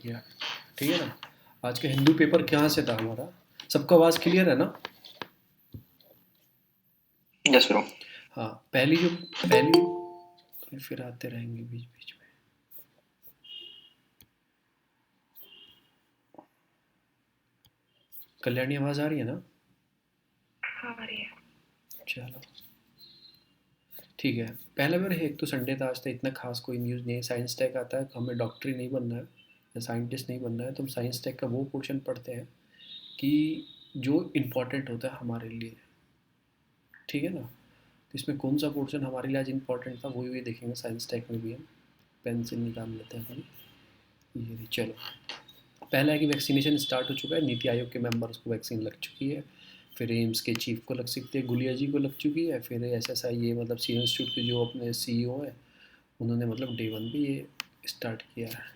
गया। ठीक है ना। आज का हिंदू पेपर कहाँ से था हमारा? सबका आवाज़ क्लियर है ना? Yes bro. हाँ, पहली फिर आते रहेंगे बीच बीच में। कल्याणी आवाज़ आ रही है ना? हाँ आ रही है। चलो ठीक है। पहला बार है, एक तो संडे था आज, तो इतना खास कोई न्यूज़ नहीं है। साइंस टेक आता है, हमें डॉक्टर ही नहीं बनना है या साइंटिस्ट नहीं बनना है, तो हम साइंस टेक का वो पोर्शन पढ़ते हैं कि जो इम्पोर्टेंट होता है हमारे लिए। ठीक है ना। तो इसमें कौन सा पोर्शन हमारे लिए आज इम्पोर्टेंट था वही भी देखेंगे। साइंस टेक में भी हम पेंसिल निकाल लेते हैं अपनी। ये रही, चलो। पहला है कि वैक्सीनेशन स्टार्ट हो चुका है, नीति आयोग के मेंबर्स को वैक्सीन लग चुकी है। फिर एम्स के चीफ को लग सकती है, गुलिया जी को लग चुकी है। फिर एसएसआई ये मतलब सीरम इंस्टीट्यूट के जो अपने सीईओ हैं, उन्होंने मतलब डे वन भी ये स्टार्ट किया है।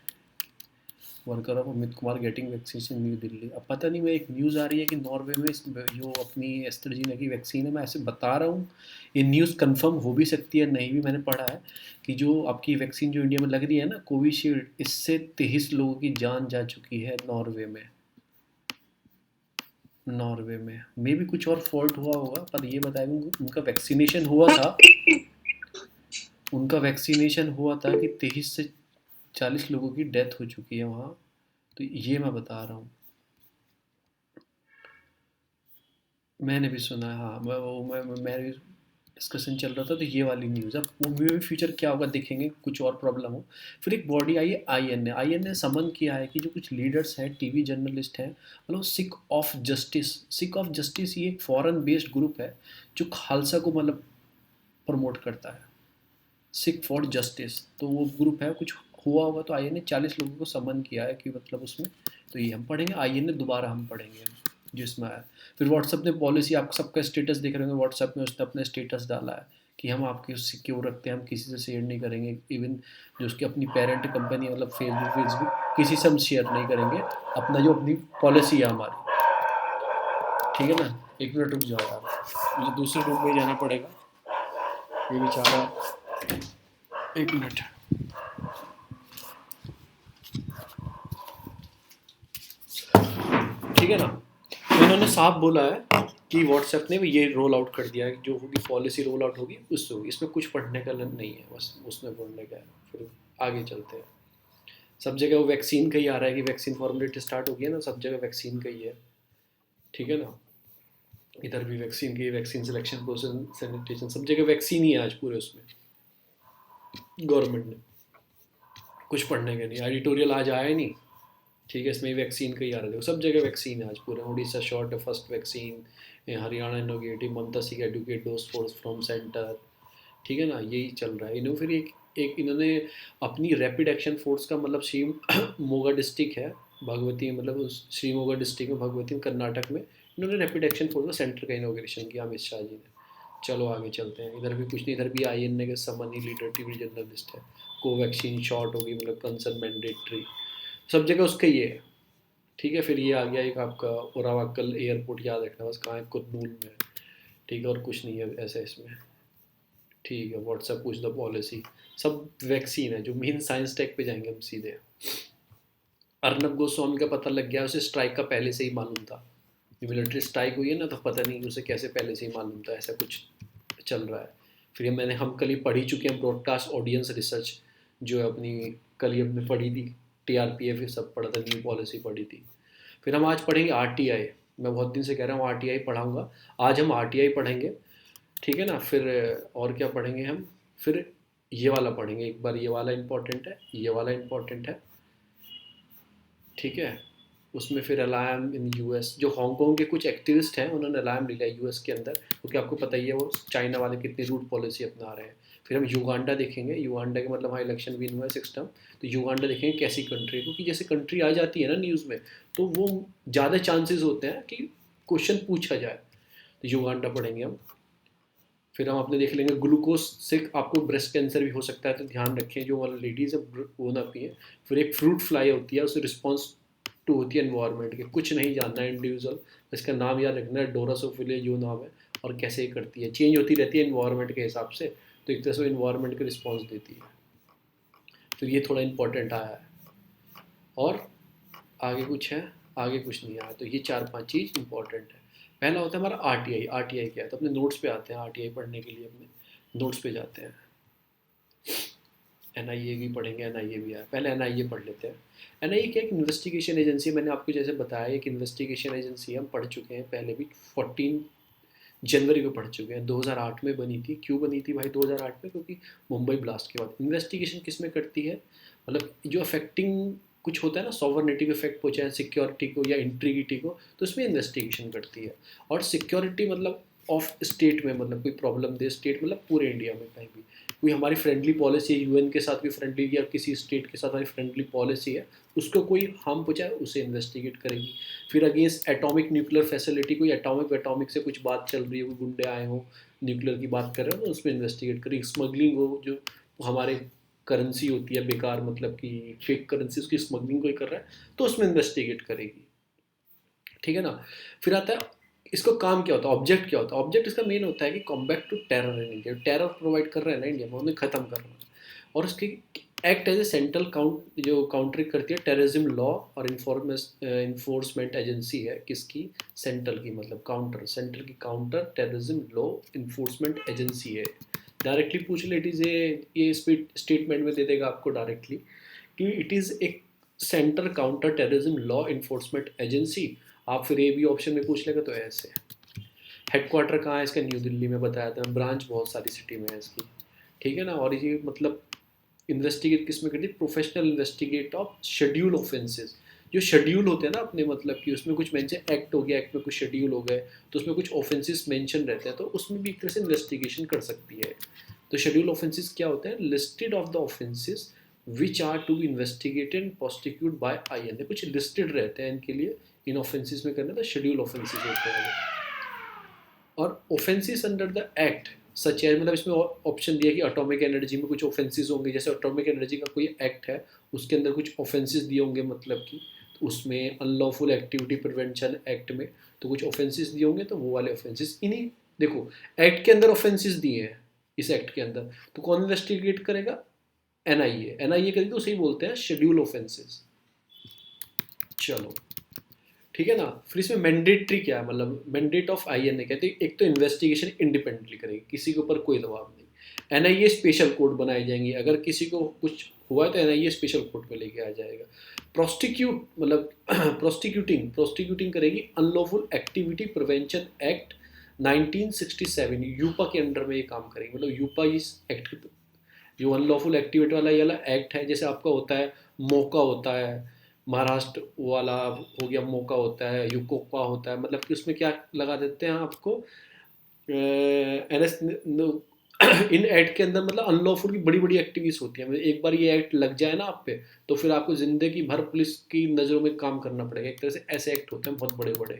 Worker of Amit Kumar getting vaccination new Delhi. अब पता नहीं, मैं एक न्यूज़ आ रही है कि नॉर्वे में जो अपनी एस्ट्राजेनेका की वैक्सीन है, मैं ऐसे बता रहा हूँ, ये न्यूज़ कंफर्म हो भी सकती है, नहीं भी। मैंने पढ़ा है कि जो आपकी वैक्सीन जो इंडिया में लग रही है ना, कोविशील्ड, इससे 23 लोगों की जान जा चुकी है नॉर्वे में। नॉर्वे में मे भी कुछ और फॉल्ट हुआ होगा, पर ये बताएंगे उनका वैक्सीनेशन हुआ था। उनका वैक्सीनेशन हुआ था कि 23 से 40 लोगों की डेथ हो चुकी है वहाँ। तो ये मैं बता रहा हूँ, मैंने भी सुना है। हाँ, मैं भी डिस्कशन चल रहा था, तो ये वाली न्यूज़। अब वो में भी फ्यूचर क्या होगा देखेंगे, कुछ और प्रॉब्लम हो। फिर एक बॉडी आई है आई एन ए समन किया है कि जो कुछ लीडर्स हैं, टीवी जर्नलिस्ट हैं, मतलब sick of justice. Sick of justice ये एक फॉरेन बेस्ड ग्रुप है जो खालसा को मतलब प्रमोट करता है। सिक फॉर जस्टिस, तो वो ग्रुप है। कुछ हुआ होगा, तो आई एन ए 40 लोगों को समन किया है कि मतलब उसमें। तो ये हम पढ़ेंगे, आई एन ए दोबारा हम पढ़ेंगे जिसमें आया। फिर व्हाट्सअप ने पॉलिसी, आप सबका स्टेटस देख रहे होंगे व्हाट्सअप में, उसने अपने स्टेटस डाला है कि हम आपके सिक्योर रखते हैं, हम किसी से शेयर नहीं करेंगे। इवन जो उसकी अपनी पेरेंट कंपनी मतलब फेसबुक किसी से हम शेयर नहीं करेंगे, अपना जो अपनी पॉलिसी है हमारी। ठीक है ना। एक मिनट रुक जाओ यार, मुझे दूसरे रूम में जाना पड़ेगा, ये बेचारा। एक मिनट। ठीक है ना। तो इन्होंने साफ बोला है कि व्हाट्सएप ने भी ये रोल आउट कर दिया है, जो होगी पॉलिसी रोल आउट होगी उससे होगी। इसमें कुछ पढ़ने का नहीं है, बस उसमें पढ़ने का है। फिर आगे चलते हैं। सब जगह वो वैक्सीन का ही आ रहा है कि वैक्सीन फॉर्मुलेट स्टार्ट हो गया ना, सब जगह वैक्सीन का ही है। ठीक है ना। इधर भी वैक्सीन की, वैक्सीन सिलेक्शन प्रोसेस, सैनिटेशन, सब जगह वैक्सीन ही है आज पूरे उसमें। गवर्नमेंट ने कुछ पढ़ने का नहीं, एडिटोरियल आज आया ही नहीं। ठीक है, इसमें वैक्सीन का ही आ रहा है, सब जगह वैक्सीन है आज पूरे। Orissa short first vaccine, Haryana इनोगेटिव, मंतासी का adequate dose force from centre. ठीक है ना, यही चल रहा है। इन्होंने फिर एक इन्होंने अपनी रैपिड एक्शन फोर्स का मतलब श्री मोगा डिस्ट्रिक्ट है भगवती, मतलब उस श्री मोगा डिस्ट्रिक्ट में, भगवती कर्नाटक में, इन्होंने रैपिड एक्शन फोर्स का सेंटर का इनोग्रेशन किया अमित शाह जी ने। चलो आगे चलते हैं। इधर भी कुछ नहीं, इधर भी आई एन ए के समनी लीडर टीवी जर्नलिस्ट है। कोवैक्सीन शॉर्ट होगी मतलब कंसर्न मैंडेटरी, सब जगह उसका ही है। ठीक है। फिर ये आ गया एक आपका ओरावाकल एयरपोर्ट, याद रखना बस कहाँ है, कुरनूल में। ठीक है, और कुछ नहीं है ऐसा इसमें। ठीक है, व्हाट्सएप पूछ दो पॉलिसी, सब वैक्सीन है। जो मेन साइंस टेक पे जाएंगे हम सीधे। अर्नब गोस्वामी का पता लग गया, उसे स्ट्राइक का पहले से ही मालूम था। जो मिलिट्री स्ट्राइक हुई है ना, तो पता नहीं उसे कैसे पहले से ही मालूम था, ऐसा कुछ चल रहा है। फिर हम कल ही पढ़ ही चुके हैं ब्रॉडकास्ट ऑडियंस रिसर्च, जो है अपनी, कल ही हमने पढ़ी थी। टीआरपीएफ ये सब पढ़ा था, न्यू पॉलिसी पढ़ी थी। फिर हम आज पढ़ेंगे आरटीआई। मैं बहुत दिन से कह रहा हूँ आरटीआई पढ़ाऊँगा, आज हम आरटीआई पढ़ेंगे। ठीक है ना। फिर और क्या पढ़ेंगे हम? फिर ये वाला पढ़ेंगे एक बार, ये वाला इम्पोर्टेंट है, ये वाला इम्पोर्टेंट है। ठीक है। उसमें फिर अलायम इन यूएस, जो हांगकांग के कुछ एक्टिविस्ट हैं उन्होंने अलायम लिया यूएस के अंदर, क्योंकि आपको पता ही है वो चाइना वाले कितनी रूट पॉलिसी अपना रहे हैं। फिर हम युगांडा देखेंगे। युगांडा के मतलब वहाँ इलेक्शन विन हुआ है 6 टर्म, तो युगांडा देखेंगे कैसी कंट्री है, क्योंकि जैसे कंट्री आ जाती है ना न्यूज़ में, तो वो ज़्यादा चांसेस होते हैं कि क्वेश्चन पूछा जाए। तो युगांडा पढ़ेंगे हम। फिर हम अपने देख लेंगे ग्लूकोज से आपको ब्रेस्ट कैंसर भी हो सकता है, तो ध्यान रखें जो वाला लेडीज़ है वो ना पिए। फिर एक फ्रूट फ्लाई होती है, उससे रिस्पॉन्स टू होती है इन्वायरमेंट के, कुछ नहीं जानना है इंडिविजुअल, इसका नाम याद रखना है, डोरासोफिलिया जो नाम है, और कैसे ये करती है, चेंज होती रहती है इन्वायरमेंट के हिसाब से, तो एक तरह से इन्वायरमेंट का रिस्पॉन्स देती है। फिर ये थोड़ा इंपॉर्टेंट आया है। और आगे कुछ है? आगे कुछ नहीं आया। तो ये 4-5 चीज़ इंपॉर्टेंट है। पहला होता है हमारा आरटीआई। आरटीआई क्या है? तो अपने नोट्स पे आते हैं। आरटीआई पढ़ने के लिए अपने नोट्स पे जाते हैं। एनआईए भी पढ़ेंगे, एनआईए भी आया। पहले एनआईए पढ़ लेते हैं। एनआईए क्या, एक इन्वेस्टिगेशन एजेंसी। मैंने आपको जैसे बताया, एक इन्वेस्टिगेशन एजेंसी हम पढ़ चुके हैं पहले भी। 14 जनवरी को पढ़ चुके हैं। 2008 में बनी थी। क्यों बनी थी भाई 2008 में? क्योंकि मुंबई ब्लास्ट के बाद। इन्वेस्टिगेशन किस में करती है? मतलब जो अफेक्टिंग कुछ होता है ना, सॉवरनिटी को इफेक्ट पहुंचाए, सिक्योरिटी को या इंटीग्रिटी को, तो उसमें इन्वेस्टिगेशन करती है। और सिक्योरिटी मतलब ऑफ स्टेट में, मतलब कोई प्रॉब्लम दे स्टेट, मतलब पूरे इंडिया में कहीं भी कोई हमारी फ्रेंडली पॉलिसी है, यूएन के साथ भी फ्रेंडली या किसी स्टेट के साथ हमारी फ्रेंडली पॉलिसी है, उसको कोई हार्म पहुंचाए उसे इन्वेस्टिगेट करेगी। फिर अगेंस्ट एटॉमिक न्यूक्लियर फैसिलिटी, कोई एटॉमिक से कुछ बात चल रही है, कोई गुंडे आए हों न्यूक्लियर की बात कर रहे हो, तो उसमें इन्वेस्टिगेट करेगी। स्मगलिंग हो, जो हमारे करेंसी होती है बेकार, मतलब कि फेक करेंसी, उसकी स्मगलिंग कोई कर रहा है तो उसमें इन्वेस्टिगेट करेगी। ठीक है ना? फिर आता है इसको काम क्या होता है, ऑब्जेक्ट क्या होता है? ऑब्जेक्ट इसका मेन होता है कि combat to terror in India. Terror provide कर रहे हैं ना इंडिया में, उन्हें खत्म करना है। और उसकी एक्ट एज ए सेंट्रल जो काउंटर करती है टेररिज्म लॉ और इन्फोर्समेंट एजेंसी है किसकी? सेंट्रल की, मतलब काउंटर, सेंटर की counter terrorism law enforcement agency है। डायरेक्टली पूछ ले, इट इज़ ये स्टेटमेंट में दे देगा आपको डायरेक्टली कि it is a centre counter terrorism law enforcement agency. आप फिर ए भी ऑप्शन में पूछ लेगा तो ऐसे। हेडक्वार्टर कहाँ है इसका? न्यू दिल्ली में बताया था। ब्रांच बहुत सारी सिटी में है इसकी। ठीक है ना? और ये मतलब इन्वेस्टिगेट किस में करती है? Professional investigate of schedule offences. जो शेड्यूल होते हैं ना अपने, मतलब कि उसमें कुछ मेंशन, एक्ट हो गया, एक्ट में कुछ शेड्यूल हो गए, तो उसमें कुछ ऑफेंसेस मेंशन रहते हैं, तो उसमें भी एक तरह से इन्वेस्टिगेशन कर सकती है। तो शेड्यूल ऑफेंसेस क्या होते हैं? Listed of the offences which are to be investigated and prosecute by IN. कुछ लिस्टेड रहते हैं इनके लिए, इन ऑफेंसेस में करना, तो शेड्यूल ऑफेंसेस होते हैं। और ऑफेंसेस अंडर द एक्ट सच है, मतलब इसमें ऑप्शन दिया कि एटॉमिक एनर्जी में कुछ ऑफेंसेस होंगे। जैसे एटॉमिक एनर्जी का कोई एक्ट है, उसके अंदर कुछ ऑफेंसेस दिए होंगे, मतलब कि तो उसमें अनलॉफुल एक्टिविटी प्रिवेंशन एक्ट में तो कुछ ऑफेंसेस दिए होंगे, तो वो वाले ऑफेंसेस इन्हीं, देखो एक्ट के अंदर ऑफेंसेस दिए हैं इस एक्ट के अंदर, तो कौन इन्वेस्टिगेट करेगा? एनआईए। एनआईए करेगी, तो उसे बोलते हैं शेड्यूल ऑफेंसेस। चलो ठीक है ना? फिर इसमें मैंडेटरी क्या है, मतलब मैंडेट ऑफ आईएनए कहते हैं, एक तो इन्वेस्टिगेशन इंडिपेंडेंटली करेगी, किसी के ऊपर कोई दबाव नहीं। एनआईए स्पेशल कोर्ट बनाए जाएंगे, अगर किसी को कुछ हुआ तो एनआईए स्पेशल कोर्ट में लेके आ जाएगा। प्रोस्टिक्यूट मतलब प्रोस्टिक्यूटिंग करेगी अनलॉफुल एक्टिविटी प्रिवेंशन एक्ट 1967, यूपा के अंडर में ये काम करेगी। मतलब यूपा इस एक्ट, जो अनलॉफुल एक्टिविटी वाला ये वाला एक्ट है, जैसे आपका होता है मौका होता है, महाराष्ट्र वाला हो गया मौका होता है, यूकोपा होता है, मतलब कि उसमें क्या लगा देते हैं आपको, एन एस इन एक्ट के अंदर, मतलब अनलॉफुल की बड़ी बड़ी एक्टिविटीज होती हैं। मतलब एक बार ये एक्ट लग जाए ना आप पे, तो फिर आपको जिंदगी भर पुलिस की नज़रों में काम करना पड़ेगा। एक तरह से ऐसे एक्ट होते हैं बहुत बड़े बड़े,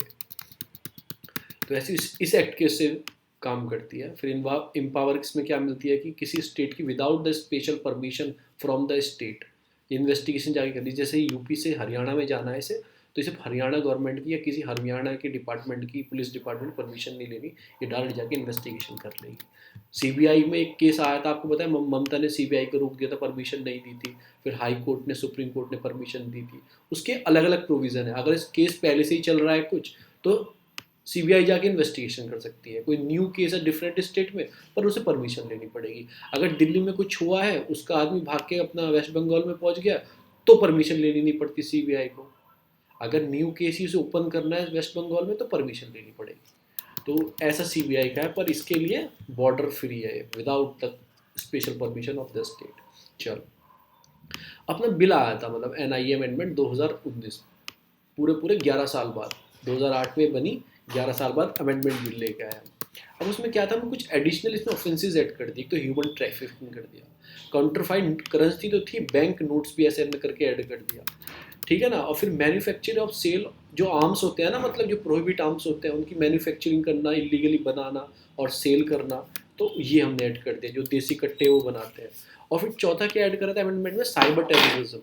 तो ऐसे इस एक्ट के से काम करती है। फिर इम्पावर इसमें क्या मिलती है कि किसी स्टेट की without the special permission from the state investigation जाके कर दी। जैसे यूपी से हरियाणा में जाना है इसे, तो इसे हरियाणा गवर्नमेंट की या किसी हरियाणा के डिपार्टमेंट की, पुलिस डिपार्टमेंट परमिशन नहीं लेनी, ये डायरेक्ट जाके इन्वेस्टिगेशन कर लेगी। सीबीआई में एक केस आया था, आपको पता है, ममता ने सीबीआई को रोक दिया था, परमिशन नहीं दी थी। फिर हाई कोर्ट ने, सुप्रीम कोर्ट ने परमिशन दी थी। उसके अलग अलग प्रोविज़न है। अगर इस केस पहले से ही चल रहा है कुछ, तो सीबीआई जाके इन्वेस्टिगेशन कर सकती है। कोई न्यू केस है डिफरेंट स्टेट में, पर उसे परमिशन लेनी पड़ेगी। अगर दिल्ली में कुछ हुआ है, उसका आदमी भाग के अपना वेस्ट बंगाल में पहुंच गया, तो परमिशन लेनी नहीं पड़ती सीबीआई को। अगर न्यू केस ही उसे ओपन करना है वेस्ट बंगाल में, तो परमिशन लेनी पड़ेगी। तो ऐसा सीबीआई का है, पर इसके लिए बॉर्डर फ्री है, without the special permission of the state. चलो, अपना बिल आया था, मतलब एनआईए अमेंडमेंट 2019, पूरे पूरे 11 साल बाद, 2008 में बनी, 11 साल बाद अमेंडमेंट बिल लेके आया। अब उसमें क्या था, कुछ एडिशनल इसमें ऑफेंसेस ऐड कर दी। तो ह्यूमन ट्रैफिकिंग कर दिया, काउंटरफाइड करेंसी तो थी, बैंक नोट्स भी ऐसे करके ऐड कर दिया। ठीक है ना? और फिर मैन्युफैक्चर ऑफ सेल, जो आर्म्स होते हैं ना, मतलब जो प्रोहिबिट आर्म्स होते हैं, उनकी मैन्युफैक्चरिंग करना, इलीगली बनाना और सेल करना, तो ये हमने ऐड कर दिया। जो देसी कट्टे वो बनाते हैं। और फिर चौथा क्या ऐड करा था अमेंडमेंट में? Cyber terrorism.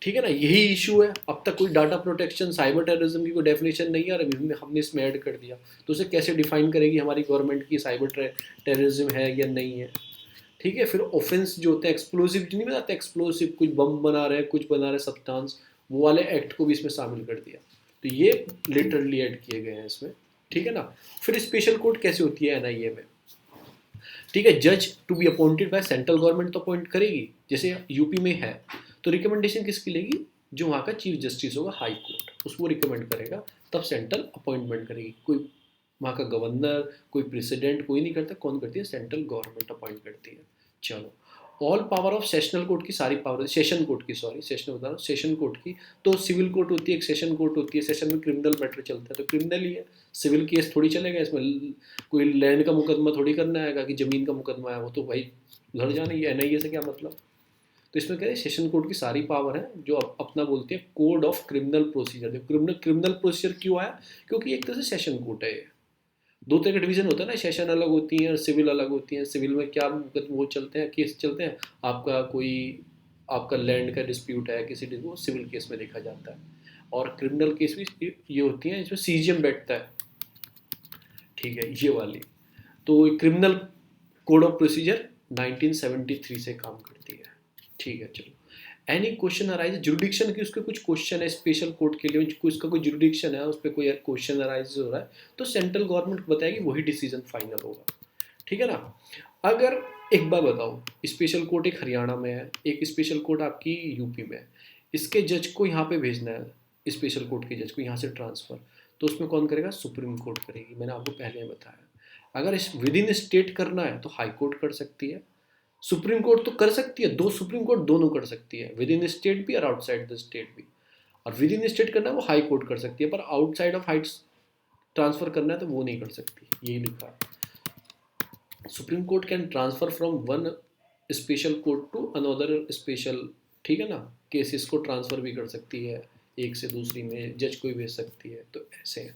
ठीक है ना? यही इशू है। अब तक कोई डाटा प्रोटेक्शन, साइबर टेररिज्म की कोई डेफिनेशन नहीं है, और हमने इसमें ऐड कर दिया। तो उसे कैसे डिफाइन करेगी हमारी गवर्नमेंट की साइबर टेररिज्म है या नहीं है? ठीक है। फिर ऑफेंस जो होते हैं, एक्सप्लोसिव नहीं बताते, एक्सप्लोसिव कुछ बम बना रहे हैं, कुछ बना रहे सब्सटेंस, वो वाले एक्ट को भी इसमें शामिल कर दिया। तो ये लिटरली ऐड किए गए हैं इसमें, ठीक है ना। फिर स्पेशल कोर्ट कैसे होती है एनआईए में, ठीक है। जज to be appointed by central government तो अपॉइंट करेगी, जैसे यूपी में है, तो रिकमेंडेशन किसकी लेगी, जो वहाँ का चीफ जस्टिस होगा हाई कोर्ट उसको रिकमेंड करेगा, तब सेंट्रल अपॉइंटमेंट करेगी। कोई वहाँ का गवर्नर, कोई प्रेसिडेंट, कोई नहीं करता, कौन करती है, सेंट्रल गवर्नमेंट अपॉइंट करती है। चलो, all power of sessional court की सारी पावर, सेशन कोर्ट की, सॉरी सेशनल बता रहा हूँ, सेशन कोर्ट की तो सिविल कोर्ट होती है, एक सेशन कोर्ट होती है। सेशन में क्रिमिनल मैटर चलता है तो क्रिमिनल ही है, सिविल केस थोड़ी चलेगा इसमें। कोई लैंड का मुकदमा थोड़ी करना आएगा कि ज़मीन का मुकदमा है, वो तो भाई उधर जाना ही है, एनआईए से क्या मतलब। तो इसमें क्या है, सेशन कोर्ट की सारी पावर है, जो अपना बोलते हैं code of criminal procedure. Criminal procedure क्यों आया, क्योंकि एक तरह से सेशन कोर्ट है ये। दो तरह का डिवीजन होता है ना, सेशन अलग होती हैं और सिविल अलग होती हैं। सिविल में क्या वो चलते हैं, केस चलते हैं, आपका कोई आपका लैंड का डिस्प्यूट है किसी वो सिविल केस में देखा जाता है। और क्रिमिनल केस भी ये होती हैं इसमें सीजीएम बैठता है, ठीक है, ये वाली। तो क्रिमिनल कोड ऑफ प्रोसीजर 1973 से काम करती है, ठीक है। चलो, एनी क्वेश्चन अराइज, जुरिडिक्शन की उसके कुछ क्वेश्चन है स्पेशल कोर्ट के लिए, उसका कोई जुरिडिक्शन है, उस पर कोई क्वेश्चन अराइज हो रहा है, तो सेंट्रल गवर्नमेंट बताएगी, वही डिसीजन फाइनल होगा, ठीक है ना। अगर एक बार बताओ, स्पेशल कोर्ट एक हरियाणा में है, एक स्पेशल कोर्ट आपकी यूपी में है, इसके जज को यहाँ पे भेजना है, स्पेशल कोर्ट के जज को यहाँ से ट्रांसफ़र, तो उसमें कौन करेगा, सुप्रीम कोर्ट करेगी, मैंने आपको पहले ही बताया। अगर इस विद इन स्टेट करना है तो हाई कोर्ट कर सकती है, सुप्रीम कोर्ट तो कर सकती है, दो सुप्रीम कोर्ट दोनों कर सकती है, विद इन स्टेट भी और आउटसाइड द स्टेट भी। और विद इन स्टेट करना है वो हाई कोर्ट कर सकती है, पर आउटसाइड ऑफ हाइट्स ट्रांसफर करना है तो वो नहीं कर सकती, यही लिखा है। Supreme court can transfer from one special court to another special, ठीक है ना, केसेस को ट्रांसफर भी कर सकती है, एक से दूसरी में जज को भी भेज सकती है, तो ऐसे है।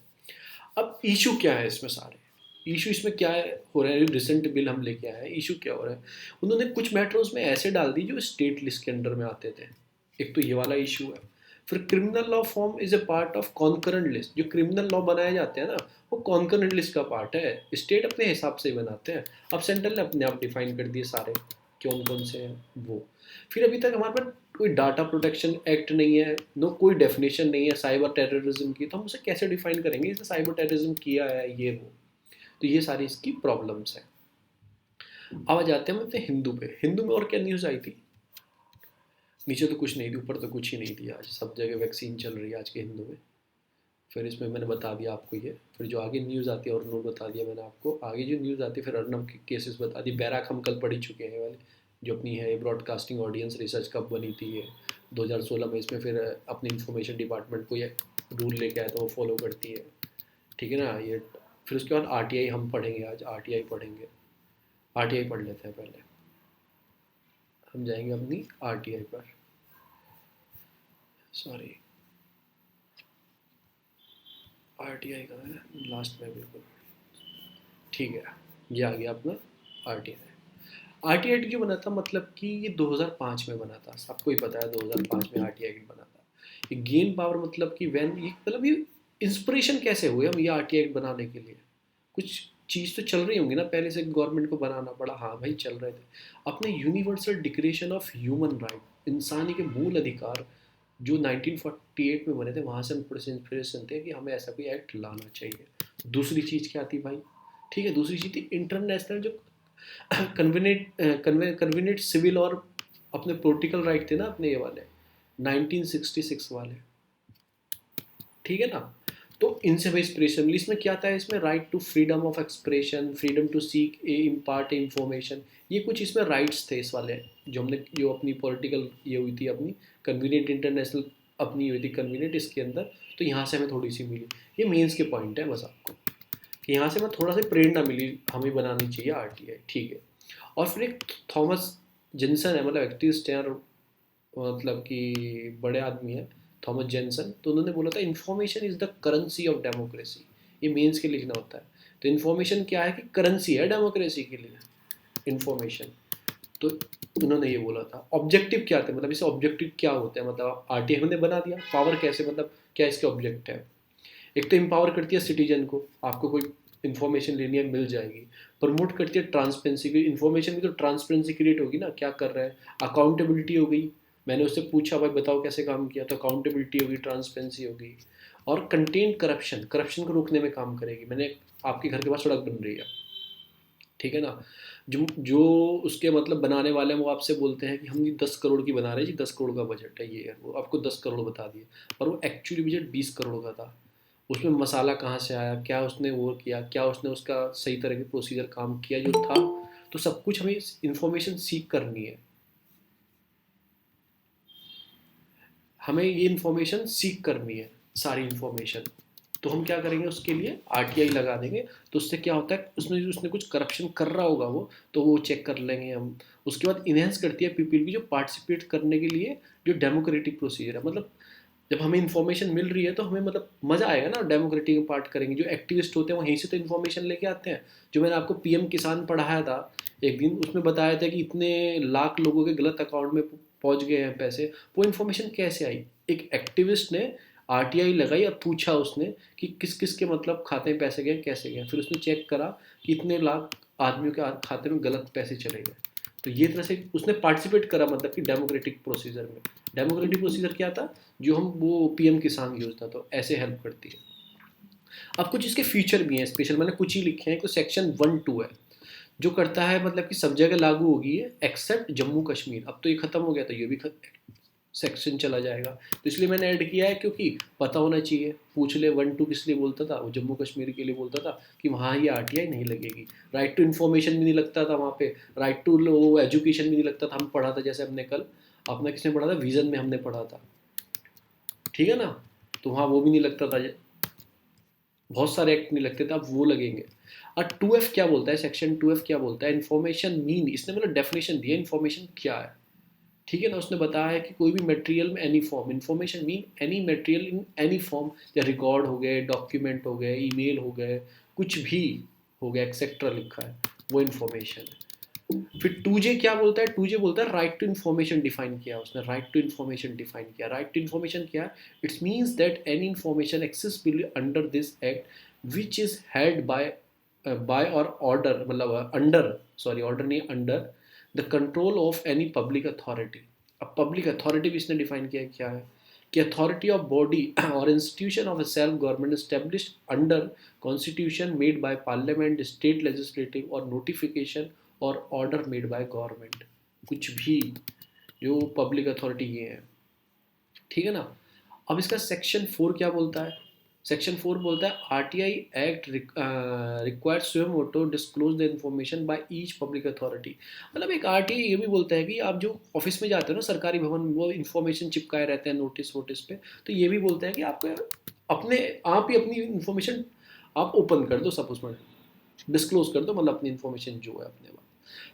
अब इशू क्या है इसमें, सारे इशू इसमें क्या है हो रहा है, रिसेंट बिल हम लेके आए हैं, इशू क्या हो रहा है, उन्होंने कुछ मैटर्स में ऐसे डाल दी जो स्टेट लिस्ट के अंडर में आते थे। एक तो ये वाला इशू है। फिर criminal law form is a part of concurrent list, जो क्रिमिनल लॉ बनाए जाते हैं ना, वो कॉन्करेंट लिस्ट का पार्ट है, स्टेट अपने हिसाब से ही बनाते हैं। अब सेंट्रल ने अपने आप डिफाइन कर दिए सारे कौन कौन से हैं वो। फिर अभी तक हमारे पास कोई डाटा प्रोटेक्शन एक्ट नहीं है, नो कोई डेफिनेशन नहीं है साइबर टेररिज्म की, तो हम उसे कैसे डिफाइन करेंगे, इसने साइबर टेररिज्म किया है ये वो। तो ये सारी इसकी प्रॉब्लम्स हैं। अब आ जाते हैं हम अपने हिंदू पे। हिंदू में और क्या न्यूज़ आई थी, नीचे तो कुछ नहीं थी, ऊपर तो कुछ ही नहीं थी। आज सब जगह वैक्सीन चल रही है आज के हिंदू में। फिर इसमें मैंने बता दिया आपको ये, फिर जो आगे न्यूज़ आती है, अर्नब बता दिया मैंने आपको आगे जो न्यूज़ आती है, फिर अर्नब के केसेस बता दी। बैराक हम कल पढ़ ही चुके हैं वाले, जो अपनी है ब्रॉडकास्टिंग ऑडियंस रिसर्च कब बनी थी ये 2016 में। इसमें फिर अपने इंफॉर्मेशन डिपार्टमेंट को ये रूल लेके आया तो वो फॉलो करती है, ठीक है ना ये। फिर उसके बाद आरटीआई हम पढ़ेंगे, आज आरटीआई पढ़ेंगे, आरटीआई पढ़ लेते हैं पहले, हम जाएंगे अपनी आरटीआई पर, सॉरी आरटीआई का है लास्ट में बिल्कुल, ठीक है, ये आ गया अपना आरटीआई। आरटीआई जो बना था, मतलब कि ये 2005 में बना था, सबको ही पता है 2005 में आरटीआई बना था। ये गेन पावर मतलब कि वैन ये मतलब ये इंस्पिरेशन कैसे हुए हम ये आरटीआई बनाने के लिए, कुछ चीज़ तो चल रही होंगी ना पहले से, गवर्नमेंट को बनाना पड़ा, हाँ भाई चल रहे थे। अपने universal declaration of human right, इंसानी के मूल अधिकार जो 1948 में बने थे, वहाँ से हम थोड़े से इंस्पिरेशन थे कि हमें ऐसा कोई एक्ट लाना चाहिए। दूसरी चीज़ क्या थी भाई, ठीक है, दूसरी चीज़ थी इंटरनेशनल जो कन्वीनेंट सिविल और अपने पॉलिटिकल राइट थे ना अपने ये वाले 1966 वाले, ठीक है ना। तो इनसे भाई इंस्पिरेशन मिली। इसमें क्या था, इसमें right to freedom of expression, freedom to seek a impart information, ये कुछ इसमें राइट्स थे इस वाले, जो हमने जो अपनी पॉलिटिकल ये हुई थी अपनी कन्वीनियंट इंटरनेशनल अपनी हुई थी कन्वीनियंट इसके अंदर, तो यहाँ से हमें थोड़ी सी मिली। ये मेंस के पॉइंट है बस आपको, कि यहाँ से हमें थोड़ा सा प्रेरणा मिली, हमें बनानी चाहिए आरटीआई, ठीक है। और फिर एक थॉमस जिनसन है, मतलब एक्टिविस्ट हैं और मतलब कि बड़े आदमी हैं, थॉमस जेनसन, तो उन्होंने बोला था information is the currency of democracy. ये मेंस के लिखना होता है, तो इन्फॉर्मेशन क्या है कि करेंसी है डेमोक्रेसी के लिए इन्फॉर्मेशन। तो उन्होंने ये बोला था। ऑब्जेक्टिव क्या थे, मतलब इसे ऑब्जेक्टिव क्या होते हैं, मतलब आरटीआई हमने बना दिया, पावर कैसे, मतलब क्या इसके ऑब्जेक्ट है। एक तो एम्पावर करती है सिटीजन को, आपको कोई इन्फॉर्मेशन लेनी है मिल जाएगी। प्रमोट करती है ट्रांसपेरेंसी की, इन्फॉर्मेशन की तो ट्रांसपेरेंसी क्रिएट होगी ना, क्या कर रहे हैं, अकाउंटेबिलिटी हो गई, मैंने उससे पूछा भाई बताओ कैसे काम किया, तो अकाउंटेबिलिटी होगी, ट्रांसपेरेंसी होगी, और कंटेंट करप्शन को रोकने में काम करेगी। मैंने आपके घर के पास सड़क बन रही है, ठीक है ना, जो जो उसके मतलब बनाने वाले हैं वो आपसे बोलते हैं कि हम ये 10 करोड़ की बना रहे हैं जी, 10 करोड़ का बजट है ये है, वो आपको 10 करोड़ बता दिए, और वो एक्चुअली बजट 20 करोड़ का था। उसमें मसाला कहाँ से आया, क्या उसने वो किया, क्या उसने उसका सही तरह के प्रोसीजर काम किया जो था, तो सब कुछ हमें इंफॉर्मेशन सीख करनी है। हमें ये इन्फॉर्मेशन सीख करनी है, सारी इन्फॉर्मेशन। तो हम क्या करेंगे, उसके लिए आरटीआई लगा देंगे। तो उससे क्या होता है, उसमें उसने कुछ करप्शन कर रहा होगा वो, तो वो चेक कर लेंगे हम। उसके बाद इन्हेंस करती है पीपल की जो पार्टिसिपेट करने के लिए, जो डेमोक्रेटिक प्रोसीजर है। मतलब जब हमें इन्फॉर्मेशन मिल रही है तो हमें मतलब मज़ा आएगा ना, डेमोक्रेटिक पार्ट करेंगे। जो एक्टिविस्ट होते हैं वहीं से तो इन्फॉर्मेशन लेके आते हैं। जो मैंने आपको पीएम किसान पढ़ाया था एक दिन, उसमें बताया था कि इतने लाख लोगों के गलत अकाउंट में पहुंच गए हैं पैसे। वो इन्फॉर्मेशन कैसे आई, एक एक्टिविस्ट ने आरटीआई लगाई और पूछा उसने कि किस किस के मतलब खाते में पैसे गए, कैसे गए। फिर उसने चेक करा कि इतने लाख आदमियों के खाते में गलत पैसे चले गए। तो ये तरह से उसने पार्टिसिपेट करा, मतलब कि डेमोक्रेटिक प्रोसीजर में। डेमोक्रेटिक प्रोसीजर क्या था, जो हम वो पीएम किसान योजना, तो ऐसे हेल्प करती है। अब कुछ इसके फीचर भी हैं स्पेशल, मैंने कुछ ही लिखे हैं। कुछ सेक्शन 1-2 है जो करता है मतलब कि सब जगह लागू होगी है एक्सेप्ट जम्मू कश्मीर। अब तो ये खत्म हो गया, तो ये भी सेक्शन चला जाएगा। तो इसलिए मैंने ऐड किया है, क्योंकि पता होना चाहिए। पूछ ले 1-2 किस लिए बोलता था, वो जम्मू कश्मीर के लिए बोलता था कि वहाँ ये आरटीआई नहीं लगेगी। राइट टू इन्फॉर्मेशन भी नहीं लगता था वहाँ पे, राइट टू एजुकेशन भी नहीं लगता था। हम पढ़ा था जैसे हमने कल, अपना किसने पढ़ा था, विजन में हमने पढ़ा था, ठीक है ना। तो वहाँ वो भी नहीं लगता था, बहुत सारे एक्ट नहीं लगते थे, अब वो लगेंगे। और 2F क्या बोलता है, सेक्शन 2F क्या बोलता है, इन्फॉर्मेशन मीन, इसने मतलब डेफिनेशन दिया इन्फॉर्मेशन क्या है, ठीक है ना। उसने बताया है कि कोई भी मटेरियल में any form, information mean any material in any form, या रिकॉर्ड हो गए, डॉक्यूमेंट हो गए, ईमेल हो गए, कुछ भी हो गया एक्सेट्रा लिखा है, वो इन्फॉर्मेशन है। फिर 2J क्या बोलता है, 2J बोलता है राइट टू इन्फॉर्मेशन डिफाइन किया उसने। राइट टू इन्फॉर्मेशन डिफाइन किया, राइट टू इन्फॉर्मेशन क्या है, it's means that any information accessible under this act which is held by और ऑर्डर, मतलब अंडर, सॉरी ऑर्डर नहीं, under the control of any public authority. अब public authority भी इसने define किया है, क्या है कि अथॉरिटी ऑफ बॉडी और institution of a self government established under constitution made by parliament, state legislative और नोटिफिकेशन और ऑर्डर मेड बाय गवर्नमेंट। कुछ भी जो पब्लिक अथॉरिटी ये है, ठीक है ना। अब इसका सेक्शन 4 क्या बोलता है, सेक्शन 4 बोलता है आरटीआई एक्ट रिक्वायर्ड स्वयं to disclose the information by each public authority. मतलब एक आरटीआई ये भी बोलता है कि आप जो ऑफिस में जाते हो ना, सरकारी भवन, वो इन्फॉर्मेशन चिपकाए रहते हैं नोटिस वोटिस पे, तो ये भी बोलता है कि आपको अपने आप ही अपनी इन्फॉर्मेशन आप ओपन कर दो, सब उसमें डिस्क्लोज कर दो, मतलब अपनी इन्फॉर्मेशन जो है अपने पास।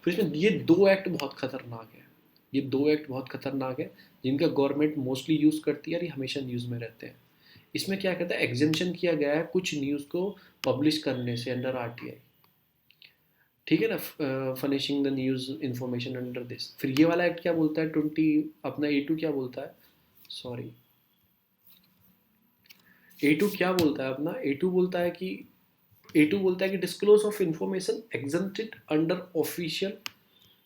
फिर इसमें ये 2 एक्ट बहुत खतरनाक है, ये 2 एक्ट बहुत खतरनाक है जिनका गवर्नमेंट मोस्टली यूज़ करती है और ये हमेशा न्यूज़ में रहते हैं। इसमें क्या कहता है, एग्जेम्पशन किया गया है कुछ न्यूज़ को पब्लिश करने से अंडर आरटीआई, ठीक है ना, furnishing the news information under this. फिर ये वाला एक्ट क्या बोलता है, 20 अपना A2 क्या बोलता है, सॉरी A2 क्या बोलता है अपना, A2 बोलता है कि A2 बोलता है कि disclose of information exempted under official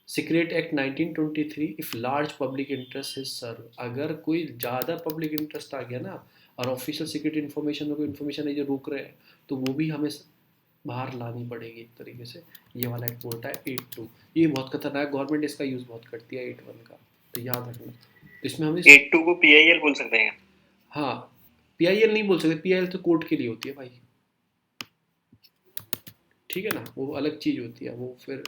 secret act 1923 if large public interest is serve. अगर कोई ज़्यादा पब्लिक इंटरेस्ट आ गया ना, और ऑफिशियल सीक्रेट इन्फॉर्मेशन में कोई इन्फॉर्मेशन है जो रोक रहे हैं, तो वो भी हमें बाहर लानी पड़ेगी एक तरीके से। ये वाला एक्ट बोलता है 8-2। ये बहुत खतरनाक, गवर्नमेंट इसका यूज़ बहुत करती है 8-1 का, तो याद रखना। तो इसमें हमें 8-2 को पीआईएल बोल सकते हैं। हाँ, पीआईएल नहीं बोल सकते, पीआईएल तो कोर्ट के लिए होती है भाई, ठीक है ना, वो अलग चीज़ होती है वो फिर,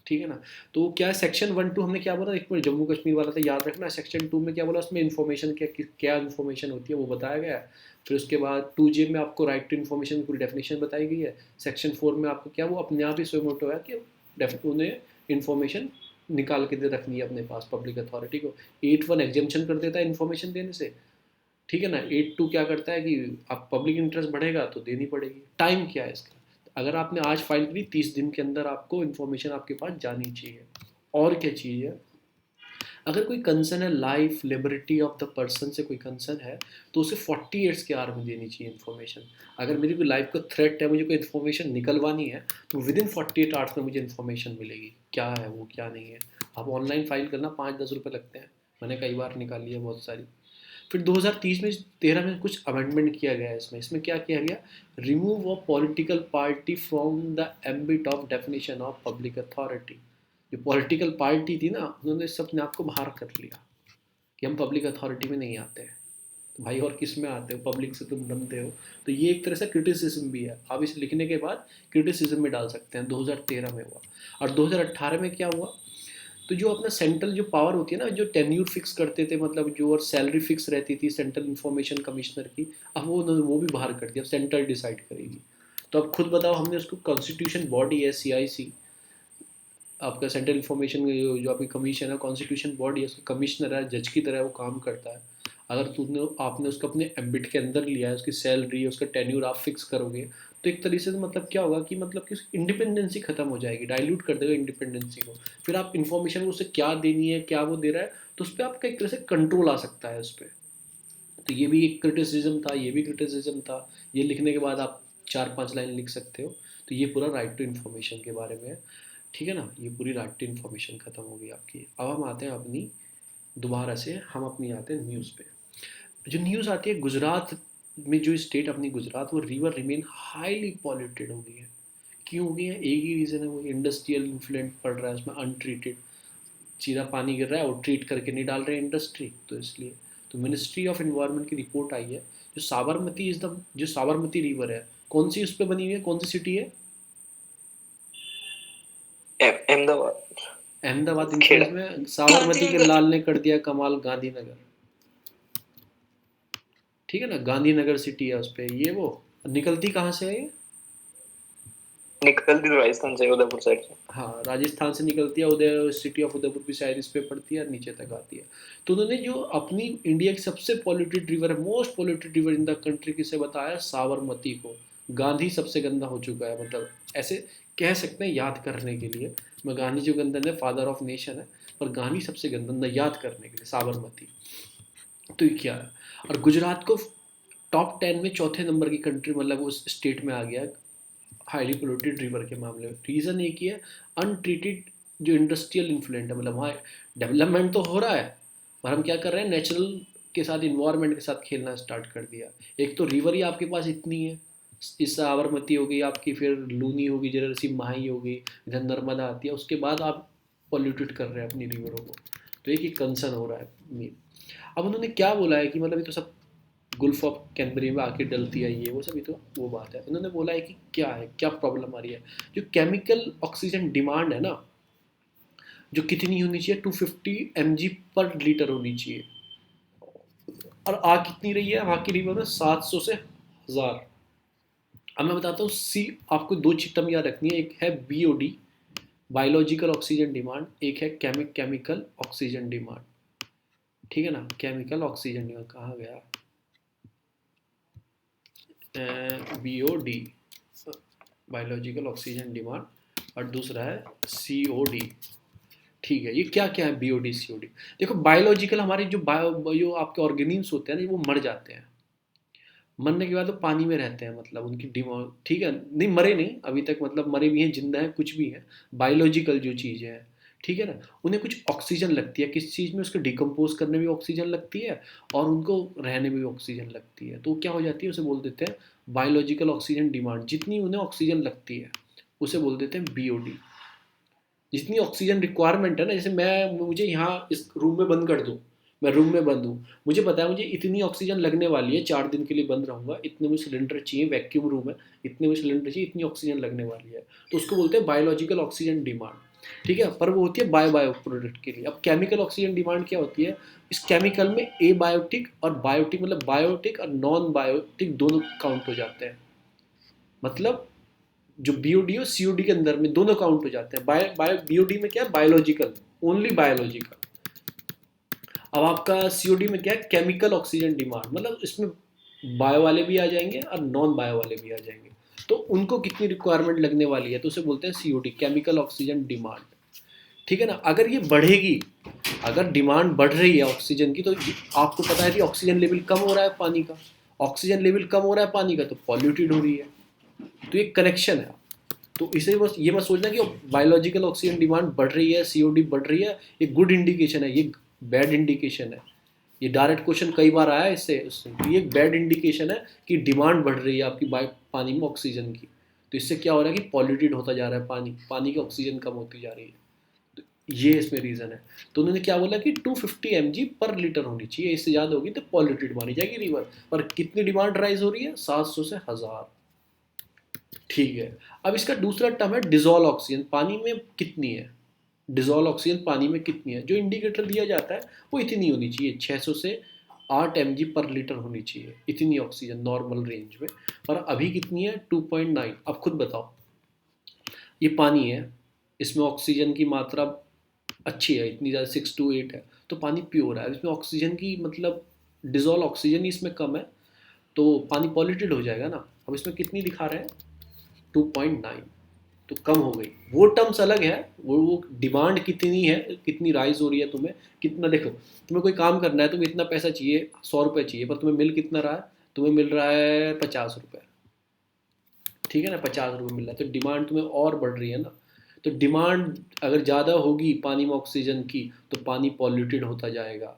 ठीक है ना। तो क्या सेक्शन 1-2 हमने क्या बोला, एक मिनट, जम्मू कश्मीर वाला था, याद रखना। सेक्शन 2 में क्या बोला, उसमें इन्फॉर्मेशन क्या क्या इन्फॉर्मेशन होती है वो बताया गया है। फिर उसके बाद 2J में आपको राइट टू इन्फॉर्मेशन की पूरी डेफिनेशन बताई गई है। सेक्शन 4 में आपको क्या, वो अपने आप ही स्वयं है कि उन्हें इन्फॉर्मेशन निकाल के दे रखनी है अपने पास पब्लिक अथॉरिटी को। 8-1 एग्जेम्पशन कर देता है इन्फॉर्मेशन देने से, ठीक है ना। 8-2 क्या करता है कि आप पब्लिक इंटरेस्ट बढ़ेगा तो देनी पड़ेगी। टाइम क्या है इसका, अगर आपने आज फाइल करी 30 दिन के अंदर आपको इन्फॉर्मेशन आपके पास जानी चाहिए। और क्या चाहिए, अगर कोई कंसर्न है life liberty of the person से कोई कंसर्न है, तो उसे 40 ईयर्स के आर में देनी चाहिए इन्फॉर्मेशन। अगर मेरी कोई लाइफ का थ्रेट है, मुझे कोई इन्फॉर्मेशन निकलवानी है, तो विदिन 48 आवर्स में मुझे इन्फॉर्मेशन मिलेगी, क्या है वो क्या नहीं है। आप ऑनलाइन फाइल करना 5-10 रुपये लगते हैं, मैंने कई बार निकाली है बहुत सारी। फिर 2030 में 13 में कुछ अमेंडमेंट किया गया है इसमें क्या किया गया, remove of political party from the ambit of definition of public authority. जो पॉलिटिकल पार्टी थी ना, उन्होंने सब अपने आप को बाहर कर लिया कि हम पब्लिक अथॉरिटी में नहीं आते हैं। तो भाई और किस में आते हो, पब्लिक से तुम बनते हो। तो ये एक तरह से क्रिटिसिज्म भी है, आप इसे लिखने के बाद क्रिटिसिज्म में डाल सकते हैं। 2013 में हुआ। और 2018 में क्या हुआ, तो जो अपना सेंट्रल जो पावर होती है ना, जो टेन्यूर फिक्स करते थे, मतलब जो और सैलरी फिक्स रहती थी सेंट्रल इंफॉर्मेशन कमिश्नर की, अब वो उन्होंने वो भी बाहर कर दिया, अब सेंट्रल डिसाइड करेगी। तो अब खुद बताओ, हमने उसको कॉन्स्टिट्यूशन बॉडी है CIC, आपका सेंट्रल इंफॉर्मेशन जो आपकी कमीशन है, कॉन्स्टिट्यूशन बॉडी है, उसका कमिश्नर है, जज की तरह वो काम करता है। अगर तुमने आपने उसको अपने एम्बिट के अंदर लिया है, उसकी सैलरी उसका टेन्यूर आप फिक्स करोगे, तो एक तरीके से मतलब क्या होगा कि मतलब कि उसकी इंडिपेंडेंसी खत्म हो जाएगी, डाइल्यूट कर देगा इंडिपेंडेंसी को। फिर आप इन्फॉर्मेशन उसे क्या देनी है, क्या वो दे रहा है, तो उस पर आपका एक तरह से कंट्रोल आ सकता है उस पर। तो ये भी एक क्रिटिसिज्म था, ये भी क्रिटिसिज्म था। ये लिखने के बाद आप 4-5 लाइन लिख सकते हो। तो ये पूरा राइट टू इन्फॉर्मेशन के बारे में है, ठीक है ना। ये पूरी राइट टू इन्फॉर्मेशन खत्म हो गई आपकी। अब हम आते हैं अपनी, दोबारा से हम अपनी आते हैं न्यूज़ पे। जो न्यूज़ आती है गुजरात में, जो स्टेट अपनी गुजरात, वो रिवर रिमेन हाईली पॉल्यूटेड हो गई है। क्यों हो गई है, एक ही रीज़न है, वो इंडस्ट्रियल इन्फ्लुएंट पड़ रहा है उसमें, अनट्रीटेड सीधा पानी गिर रहा है और ट्रीट करके नहीं डाल रहे इंडस्ट्री, तो इसलिए। तो मिनिस्ट्री ऑफ एनवायरनमेंट की रिपोर्ट आई है, जो साबरमती इज द, जो साबरमती रिवर है, कौन सी उस पर बनी हुई है, कौन सी सिटी है, अहमदाबाद। अहमदाबाद। खेड़ा। में साबरमती के लाल ने कर दिया कमाल, गांधीनगर, ठीक है ना, गांधीनगर सिटी है उस पर। ये वो निकलती कहाँ से है ये, निकलती तो राजस्थान से, उदयपुर साइड से। हाँ राजस्थान से निकलती है, उदय सिटी ऑफ उदयपुर भी शायद इस पे पड़ती है, नीचे तक आती है। तो उन्होंने जो अपनी इंडिया की सबसे पॉल्यूटेड रिवर है, most polluted river in the country, किसे बताया, साबरमती को। गांधी सबसे गंदा हो चुका है, मतलब ऐसे कह सकते हैं याद करने के लिए। मैं गांधी जो गंदा है, फादर ऑफ नेशन है, पर गांधी सबसे गंदा याद करने के लिए साबरमती। तो ये क्या है, और गुजरात को टॉप 10 में चौथे नंबर की कंट्री, मतलब उस स्टेट में आ गया हाईली पोल्यूटेड रिवर के मामले में। रीज़न एक ही है, अनट्रीटेड जो इंडस्ट्रियल इन्फ्लुएंट है, मतलब वहाँ डेवलपमेंट तो हो रहा है, पर हम क्या कर रहे हैं, नेचुरल के साथ, इन्वायरमेंट के साथ खेलना स्टार्ट कर दिया। एक तो रिवर ही आपके पास इतनी है, इस साबरमती हो गई आपकी, फिर लूनी होगी, जरसी माही हो गई, इधर नर्मदा आती है, उसके बाद आप पॉल्यूटेड कर रहे हैं अपनी रिवरों को। तो एक ही कंसर्न हो रहा है मेन। अब उन्होंने क्या बोला है कि मतलब ये तो सब गुल्फ ऑफ कैनबरी में आके डलती है, ये वो सभी तो वो बात है। उन्होंने बोला है कि क्या है, क्या प्रॉब्लम आ रही है, जो केमिकल ऑक्सीजन डिमांड है ना, जो कितनी होनी चाहिए, 250 mg पर लीटर होनी चाहिए, और आ कितनी रही है वहाँ की रिवर में, 700 से 1000। अब मैं बताता हूँ, सी आपको दो टर्म याद रखनी है, एक है BOD बायोलॉजिकल ऑक्सीजन डिमांड, एक है केमिकल ऑक्सीजन डिमांड, ठीक है ना। केमिकल ऑक्सीजन डिमांड कहाँ गया, BOD बायोलॉजिकल ऑक्सीजन डिमांड, और दूसरा है COD, ठीक है। ये क्या क्या है BOD COD, देखो बायोलॉजिकल हमारे जो आपके ऑर्गेनिम्स होते हैं ना, वो मर जाते हैं, मरने के बाद वो पानी में रहते हैं, मतलब उनकी डिमांड, ठीक है, नहीं मरे नहीं अभी तक, मतलब मरे भी हैं, जिंदा हैं, कुछ भी हैं, बायोलॉजिकल जो चीज़ें हैं, ठीक है ना। उन्हें कुछ ऑक्सीजन लगती है, किस चीज़ में, उसको डिकम्पोज करने में ऑक्सीजन लगती है, और उनको रहने में भी ऑक्सीजन लगती है। तो क्या हो जाती है, उसे बोल देते हैं बायोलॉजिकल ऑक्सीजन डिमांड। जितनी उन्हें ऑक्सीजन लगती है उसे बोल देते हैं BOD। जितनी ऑक्सीजन रिक्वायरमेंट है ना, जैसे मुझे यहाँ इस रूम में बंद कर दो, मैं रूम में बंद हूँ, मुझे पता है मुझे इतनी ऑक्सीजन लगने वाली है, 4 दिन के लिए बंद रहूँगा, इतने में सिलेंडर चाहिए, वैक्यूम रूम है, इतने में सिलेंडर चाहिए, इतनी ऑक्सीजन लगने वाली है, तो उसको बोलते हैं बायोलॉजिकल ऑक्सीजन डिमांड, ठीक है। पर वो होती है बायो प्रोडक्ट के लिए। अब केमिकल ऑक्सीजन डिमांड क्या होती है, इस केमिकल में एबायोटिक और बायोटिक, मतलब बायोटिक और नॉन बायोटिक दोनों काउंट हो जाते हैं, मतलब जो BOD और COD के अंदर में दोनों काउंट हो जाते हैं। BOD में क्या है, बायोलॉजिकल, ओनली बायोलॉजिकल। अब आपका COD में क्या है, केमिकल ऑक्सीजन डिमांड, मतलब इसमें बायो वाले भी आ जाएंगे और नॉन बायो वाले भी आ जाएंगे, तो उनको कितनी रिक्वायरमेंट लगने वाली है, तो उसे बोलते हैं COD, केमिकल ऑक्सीजन डिमांड, ठीक है ना। अगर ये बढ़ेगी, अगर डिमांड बढ़ रही है ऑक्सीजन की, तो आपको पता है कि ऑक्सीजन लेवल कम हो रहा है पानी का, ऑक्सीजन लेवल कम हो रहा है पानी का, तो पॉल्यूटेड हो रही है। तो ये कनेक्शन है। तो इसे बस ये मत सोचना कि बायोलॉजिकल ऑक्सीजन डिमांड बढ़ रही है, COD बढ़ रही है, ये गुड इंडिकेशन है, ये बैड इंडिकेशन है। ये डायरेक्ट क्वेश्चन कई बार आया है इससे उससे, तो ये एक बैड इंडिकेशन है कि डिमांड बढ़ रही है आपकी पानी में ऑक्सीजन की। तो इससे क्या हो रहा है कि पॉल्यूटेड होता जा रहा है पानी, पानी की ऑक्सीजन कम होती जा रही है। तो ये इसमें रीज़न है। तो उन्होंने क्या बोला कि 250 mg पर लीटर होनी चाहिए, इससे ज़्यादा होगी तो पॉल्यूटेड मानी जाएगी रिवर। पर कितनी डिमांड राइज हो रही है? 700 से 1000। ठीक है। अब इसका दूसरा टर्म है डिजोल्व ऑक्सीजन, पानी में कितनी है, डिजोल्व ऑक्सीजन पानी में कितनी है। जो इंडिकेटर दिया जाता है वो इतनी होनी चाहिए, 600 से 8 mg पर लीटर होनी चाहिए, इतनी ऑक्सीजन नॉर्मल रेंज में। और अभी कितनी है? 2.9। अब खुद बताओ, ये पानी है, इसमें ऑक्सीजन की मात्रा अच्छी है, इतनी ज़्यादा 6 to 8 है, तो पानी प्योर है। इसमें ऑक्सीजन की मतलब डिजोल्व ऑक्सीजन ही इसमें कम है, तो पानी पॉल्यूटेड हो जाएगा ना। अब इसमें कितनी दिखा रहे हैं? 2.9, तो कम हो गई। वो टर्म्स अलग है, वो डिमांड कितनी है, कितनी राइज हो रही है, तुम्हें कितना। देखो, तुम्हें कोई काम करना है, तुम्हें इतना पैसा चाहिए, 100 रुपये चाहिए, पर तुम्हें मिल कितना रहा है? तुम्हें मिल रहा है 50 रुपये। ठीक है ना, 50 रुपये मिल रहा है, तो डिमांड तुम्हें और बढ़ रही है ना। तो डिमांड अगर ज़्यादा होगी पानी में ऑक्सीजन की, तो पानी पॉल्यूटेड होता जाएगा।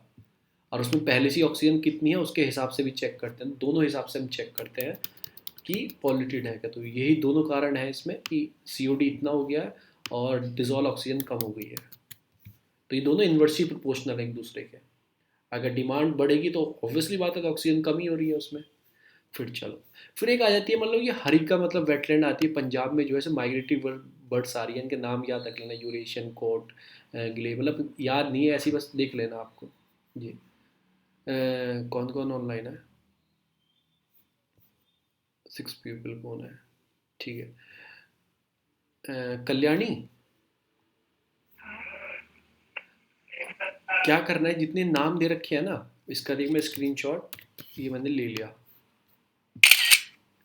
और उसमें पहले से ऑक्सीजन कितनी है उसके हिसाब से भी चेक करते हैं, दोनों हिसाब से हम चेक करते हैं कि पॉल्यूटेड है क्या। तो यही दोनों कारण है इसमें कि COD इतना हो गया है और डिजोल्व ऑक्सीजन कम हो गई है। तो ये दोनों इन्वर्सली प्रोपोर्शनल है एक दूसरे के। अगर डिमांड बढ़ेगी तो ऑब्वियसली बात है कि ऑक्सीजन कम ही हो रही है उसमें। फिर चलो, फिर एक आ जाती है मतलब ये हरिका मतलब वेटलैंड आती है पंजाब में, जो है माइग्रेटरी बर्ड्स आ रही है, इनके नाम याद रख लेना, यूरेशियन कोट, ग्ले, मतलब याद नहीं है, ऐसी बस देख लेना आपको जी। कौन कौन ऑनलाइन है? 6 पीपल कौन है? ठीक है। कल्याणी, क्या करना है, जितने नाम दे रखे हैं ना, इसका देख मैं स्क्रीनशॉट, ये मैंने ले लिया।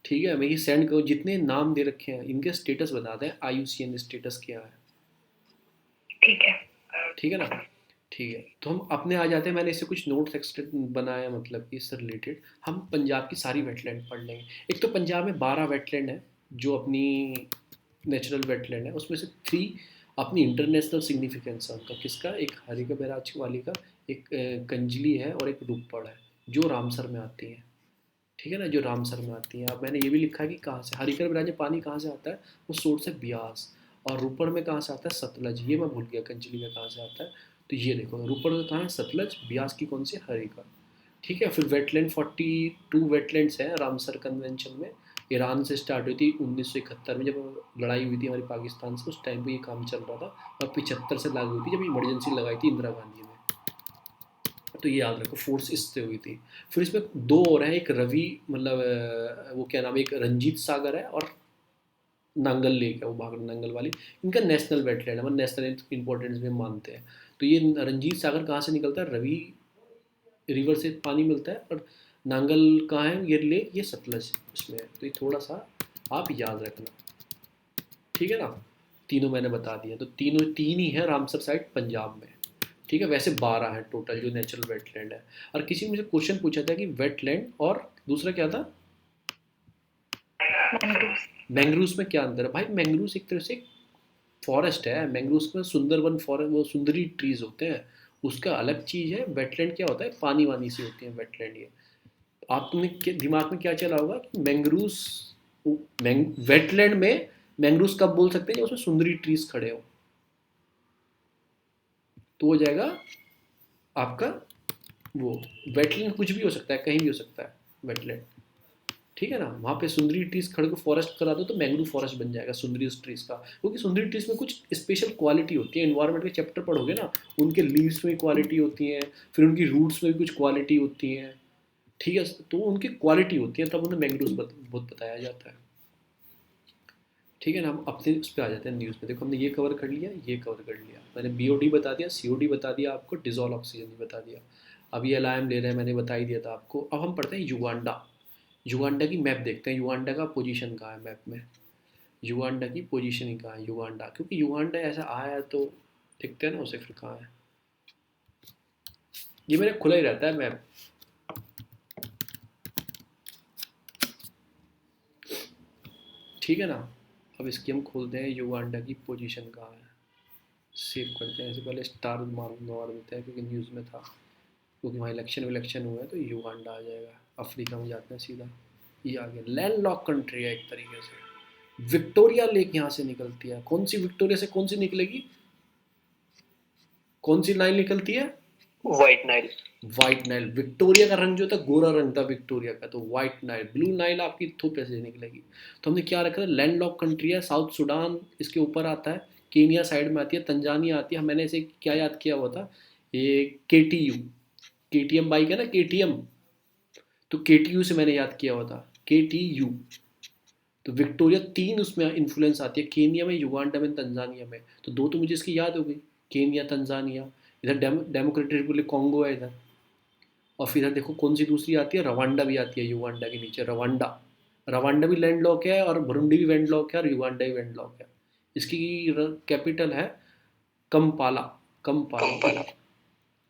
ठीक है, मैं ये सेंड करूँ, जितने नाम दे रखे हैं इनके स्टेटस बता दें, IUCN स्टेटस क्या है। ठीक है। ठीक है ना। ठीक है, तो हम अपने आ जाते हैं। मैंने इससे कुछ नोट्स एक्स्ट्रा बनाया, मतलब कि इससे रिलेटेड हम पंजाब की सारी वेटलैंड पढ़ लेंगे। एक तो पंजाब में 12 वेटलैंड है जो अपनी नेचुरल वेटलैंड है, उसमें से 3 अपनी इंटरनेशनल सिग्निफिकेंस है उनका। किसका? एक हरिका बैराज वाली का, एक कंजली है और एक रूपड़ है, जो रामसर में आती है। ठीक है ना, जो रामसर में आती है। अब मैंने ये भी लिखा है कि कहाँ से हरिकर बैराज में पानी कहाँ से आता है, वो सोर्स है ब्यास। और रूपड़ में कहाँ से आता है? सतलज। ये मैं भूल गया कंजली में कहाँ से आता है। तो ये देखो, रूपड़ में कहाँ है? सतलज। ब्यास की कौन सी? हरिका। ठीक है। फिर वेटलैंड 42 वेटलैंड्स हैं रामसर कन्वेंशन में। ईरान से स्टार्ट हुई थी 1971 में, जब लड़ाई हुई थी हमारी पाकिस्तान से, उस टाइम पे ये काम चल रहा था। और 75 से लागू हुई थी, जब इमरजेंसी लगाई थी इंदिरा गांधी ने। तो ये याद रखो, फोर्स इससे हुई थी। फिर इसमें 2 और हैं, एक रवि मतलब वो क्या नाम है, एक रंजीत सागर है और नांगल लेक है, वो भाग नंगल वाली। इनका नेशनल वेटलैंड है, मतलब नेशनल इंपॉर्टेंस में मानते हैं। तो ये रंजीत सागर कहाँ से निकलता है? रवि रिवर से पानी मिलता है। और नांगल कहाँ है ये लेक? ये सतलज उसमें है। तो ये थोड़ा सा आप याद रखना। ठीक है ना। तीनों मैंने बता दिया, तो तीनों 3 ही है रामसर साइड पंजाब में। ठीक है, वैसे 12 है टोटल जो नेचुरल वेटलैंड है। और किसी ने मुझे क्वेश्चन पूछा था कि वेटलैंड और दूसरा क्या था? मैंग्रोव्स। मैंग्रूव्स में क्या अंतर है? भाई मैंग्रूव्स एक तरह से फॉरेस्ट है। मैंग्रोव्स में सुंदरवन फॉरेस्ट, वो सुंदरी ट्रीज होते हैं, उसका अलग चीज़ है। वेटलैंड क्या होता है? पानी वानी से होती है वेटलैंड। ये आप तुमने दिमाग में क्या चला होगा कि मैंग्रूव्स, वेटलैंड में मैंग्रोव्स कब बोल सकते हैं? जब उसमें सुंदरी ट्रीज खड़े हो, तो हो जाएगा आपका वो वेटलैंड। कुछ भी हो सकता है, कहीं भी हो सकता है वेटलैंड। ठीक है ना, वहाँ पे सुंदरी ट्रीज खड़े को फॉरेस्ट करा दो तो मैंग्रोव फॉरेस्ट बन जाएगा सुंदरी ट्रीज का। क्योंकि सुंदरी ट्रीज में कुछ स्पेशल क्वालिटी होती है, इन्वायरमेंट के चैप्टर पढ़ोगे ना, उनके लीव्स में क्वालिटी होती है, फिर उनकी रूट्स में भी कुछ क्वालिटी होती है। ठीक है, तो उनकी क्वालिटी होती है, तब उन्हें मैंग्रोव बहुत बताया जाता है। ठीक है ना। हम अपने उस पर आ जाते हैं न्यूज़ पे। देखो, हमने ये कवर कर लिया, ये कवर कर लिया, मैंने BOD बता दिया, COD बता दिया आपको, डिजोल्व ऑक्सीजन भी बता दिया। अब ये LIM ले रहे हैं, मैंने बता ही दिया था आपको। अब हम पढ़ते हैं युगांडा। युगांडा की मैप देखते हैं, युगांडा का पोजीशन कहाँ है मैप में। युगांडा की पोजीशन ही कहाँ है युगांडा, क्योंकि युगांडा ऐसा आया है तो देखते हैं ना उसे फिर कहाँ है। ये मेरा खुला ही रहता है मैप। ठीक है ना। अब इसकी हम खोलते हैं, युगांडा की पोजीशन कहाँ है। सेव करते हैं, इससे पहले स्टार मार देते हैं क्योंकि न्यूज़ में था, क्योंकि वहाँ इलेक्शन हुआ है तो युगांडा आ जाएगा। अफ्रीका में जाते हैं सीधा, ये आ गया। लैंड लॉक कंट्री है एक तरीके से। विक्टोरिया लेक यहाँ से निकलती है। कौन सी विक्टोरिया से कौन सी निकलेगी, कौन सी नाइल निकलती है? White Nile. White Nile. Victoria का रंग जो था गोरा रंग था विक्टोरिया का, तो व्हाइट नाइल। ब्लू नाइल आपकी थोपे से निकलेगी। तो हमने क्या रखा है, लैंड लॉक कंट्री है। साउथ सूडान इसके ऊपर आता है, केनिया साइड में आती है, तंजानिया आती है। मैंने इसे क्या याद किया हुआ था, ये KTU, KTM बाइक है ना, KTM, तो KTU से मैंने याद किया हुआ था, KTU। तो विक्टोरिया 3 उसमें इन्फ्लुएंस आती है, केनिया में, युगांडा में, तंजानिया में। तो 2 तो मुझे इसकी याद हो गई, केनिया, तंजानिया। इधर डेमोक्रेटिक रिपब्लिक कॉन्गो है इधर। और फिर इधर देखो कौन सी दूसरी आती है, रवांडा भी आती है युगांडा के नीचे। रवांडा, रवांडा भी लैंड लॉक है, और बुरुंडी भी लैंड लॉक है, और युगांडा भी लैंड लॉक है। इसकी कैपिटल है कंपाला। कंपाला।